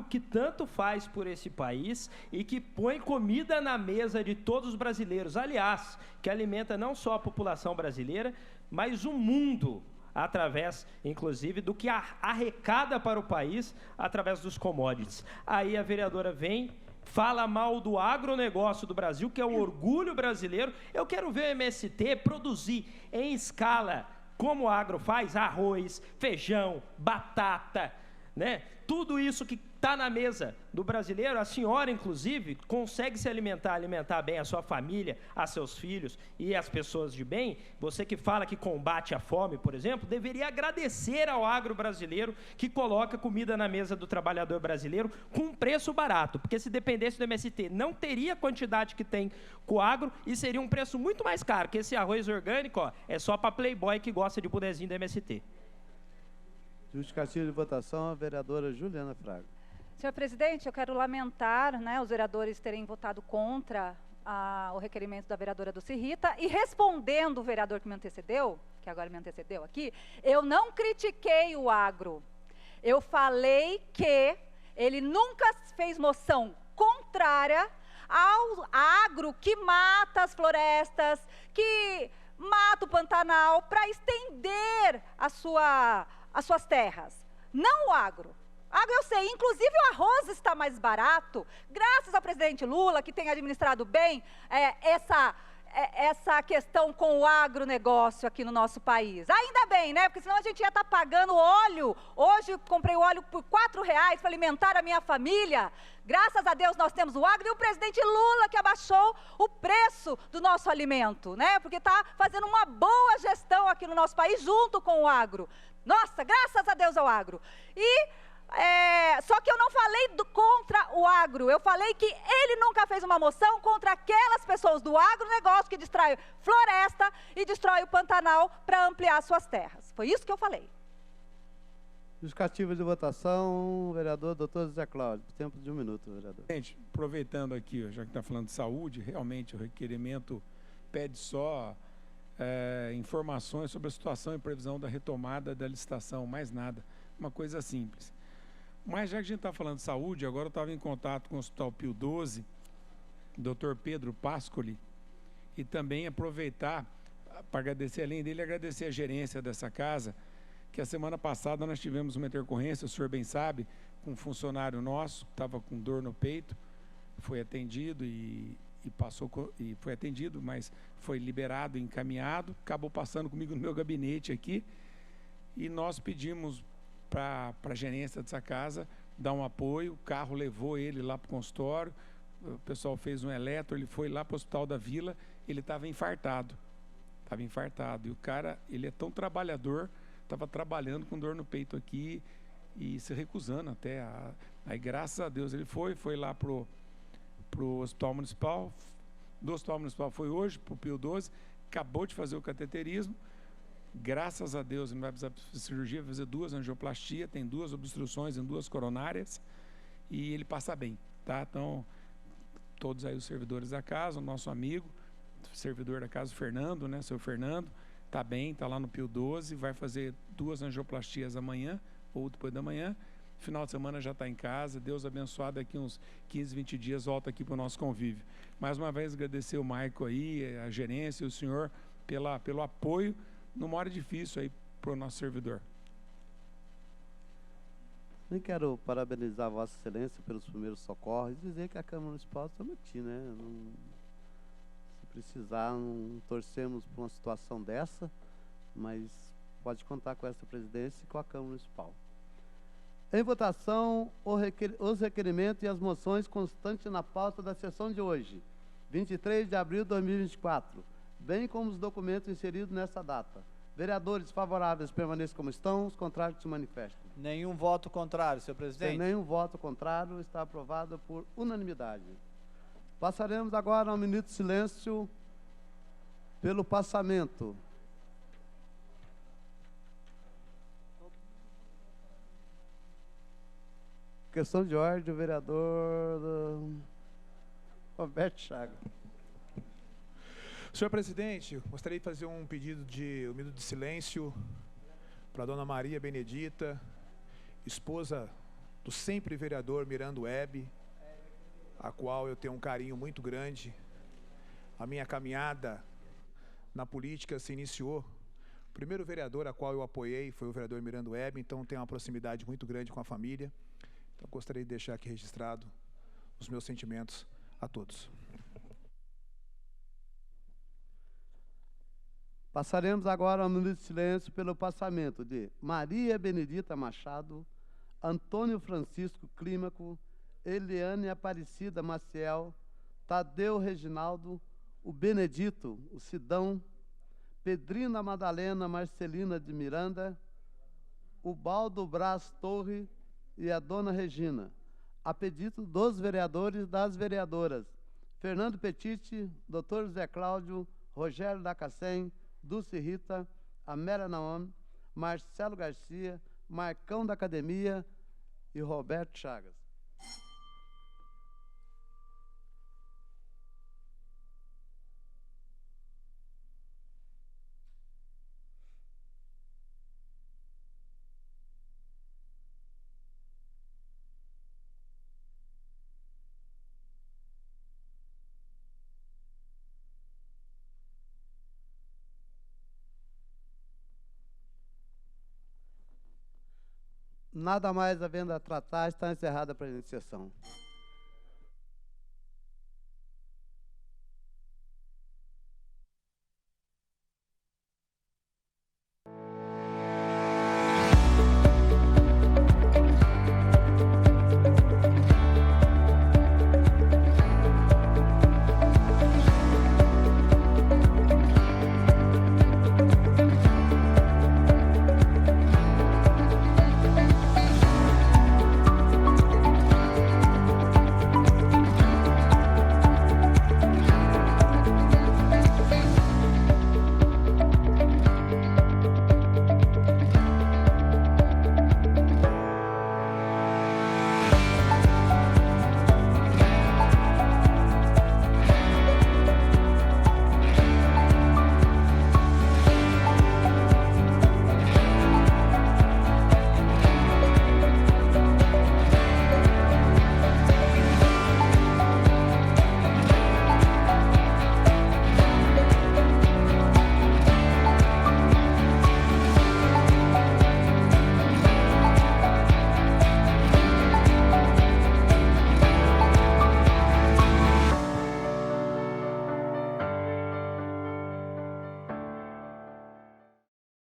que tanto faz por esse país e que põe comida na mesa de todos os brasileiros, aliás, que alimenta não só a população brasileira, mas o mundo, através, inclusive, do que arrecada para o país através dos commodities. Aí a vereadora vem, fala mal do agronegócio do Brasil, que é o orgulho brasileiro. Eu quero ver o MST produzir em escala, como o agro faz, arroz, feijão, batata, Tudo isso que está na mesa do brasileiro, a senhora, inclusive, consegue se alimentar bem a sua família, a seus filhos e as pessoas de bem. Você que fala que combate a fome, por exemplo, deveria agradecer ao agro brasileiro que coloca comida na mesa do trabalhador brasileiro com um preço barato, porque se dependesse do MST, não teria a quantidade que tem com o agro e seria um preço muito mais caro, que esse arroz orgânico é só para playboy que gosta de bonezinho do MST. Justificativa de votação, a vereadora Juliana Fraga. Senhor presidente, eu quero lamentar os vereadores terem votado contra o requerimento da vereadora Dulce Rita, e respondendo o vereador que me antecedeu, que agora me antecedeu aqui, eu não critiquei o agro. Eu falei que ele nunca fez moção contrária ao agro que mata as florestas, que mata o Pantanal para estender as suas terras. Não o agro. Agro eu sei, inclusive o arroz está mais barato, graças ao presidente Lula, que tem administrado bem essa questão com o agronegócio aqui no nosso país. Ainda bem, porque senão a gente ia estar pagando óleo. Hoje eu comprei o óleo por R$4 para alimentar a minha família. Graças a Deus nós temos o agro, e o presidente Lula que abaixou o preço do nosso alimento, porque está fazendo uma boa gestão aqui no nosso país junto com o agro. Nossa, graças a Deus ao agro. Só que eu não falei contra o agro, eu falei que ele nunca fez uma moção contra aquelas pessoas do agronegócio que destrói floresta e destrói o Pantanal para ampliar suas terras. Foi isso que eu falei. Justificativa de votação, vereador doutor José Cláudio. Tempo de 1 minuto, vereador. Gente, aproveitando aqui, já que está falando de saúde, realmente o requerimento pede só informações sobre a situação e previsão da retomada da licitação, mais nada. Uma coisa simples. Mas já que a gente está falando de saúde, agora eu estava em contato com o Hospital Pio XII, Dr. Pedro Pascoli, e também aproveitar para agradecer, além dele, agradecer a gerência dessa casa, que a semana passada nós tivemos uma intercorrência, o senhor bem sabe, com um funcionário nosso, que estava com dor no peito, foi atendido e e foi atendido, mas foi liberado, encaminhado, acabou passando comigo no meu gabinete aqui, e nós pedimos para a gerência dessa casa dar um apoio. O carro levou ele lá para o consultório, o pessoal fez um eletro, ele foi lá para o Hospital da Vila, ele estava infartado, e o cara, ele é tão trabalhador, estava trabalhando com dor no peito aqui e se recusando até, aí graças a Deus ele foi lá pro Hospital Municipal, do Hospital Municipal foi hoje, pro Pio 12, acabou de fazer o cateterismo, graças a Deus ele não vai precisar de cirurgia, vai fazer 2 angioplastias, tem 2 obstruções em 2 coronárias, e ele passa bem, tá? Então, todos aí os servidores da casa, o nosso amigo, servidor da casa, o Fernando, né, seu Fernando, tá bem, tá lá no Pio 12, vai fazer 2 angioplastias amanhã, ou depois da manhã, final de semana já está em casa, Deus abençoado, daqui uns 15, 20 dias volta aqui para o nosso convívio. Mais uma vez agradecer o Maico aí, a gerência e o senhor pelo apoio numa hora difícil aí para o nosso servidor. Eu quero parabenizar Vossa Excelência pelos primeiros socorros e dizer que a Câmara Municipal está aqui, né? Se precisar, não torcemos por uma situação dessa, mas pode contar com essa presidência e com a Câmara Municipal. Em votação, os requerimentos e as moções constantes na pauta da sessão de hoje, 23 de abril de 2024, bem como os documentos inseridos nessa data. Vereadores favoráveis permaneçam como estão, os contrários se manifestem. Nenhum voto contrário, senhor presidente. Sem nenhum voto contrário, está aprovado por unanimidade. Passaremos agora a um minuto de silêncio pelo passamento. Questão de ordem, o vereador Roberto Chagas. Senhor presidente, gostaria de fazer um pedido de um minuto de silêncio para a dona Maria Benedita, esposa do sempre vereador Mirando Web, a qual eu tenho um carinho muito grande. A minha caminhada na política se iniciou. O primeiro vereador a qual eu apoiei foi o vereador Mirando Web, então tenho uma proximidade muito grande com a família. Então gostaria de deixar aqui registrado os meus sentimentos a todos. Passaremos agora a um minuto de silêncio pelo passamento de Maria Benedita Machado, Antônio Francisco Clímaco, Eliane Aparecida Maciel, Tadeu Reginaldo, o Benedito, o Sidão, Pedrina Madalena Marcelina de Miranda, o Baldo Brás Torre e a dona Regina, a pedido dos vereadores e das vereadoras, Fernando Petiti, Dr. Zé Cláudio, Rogério Dacacém, Dulce Rita, Amélia Naomi, Marcelo Garcia, Marcão da Academia e Roberto Chagas. Nada mais havendo a tratar, está encerrada a presente sessão.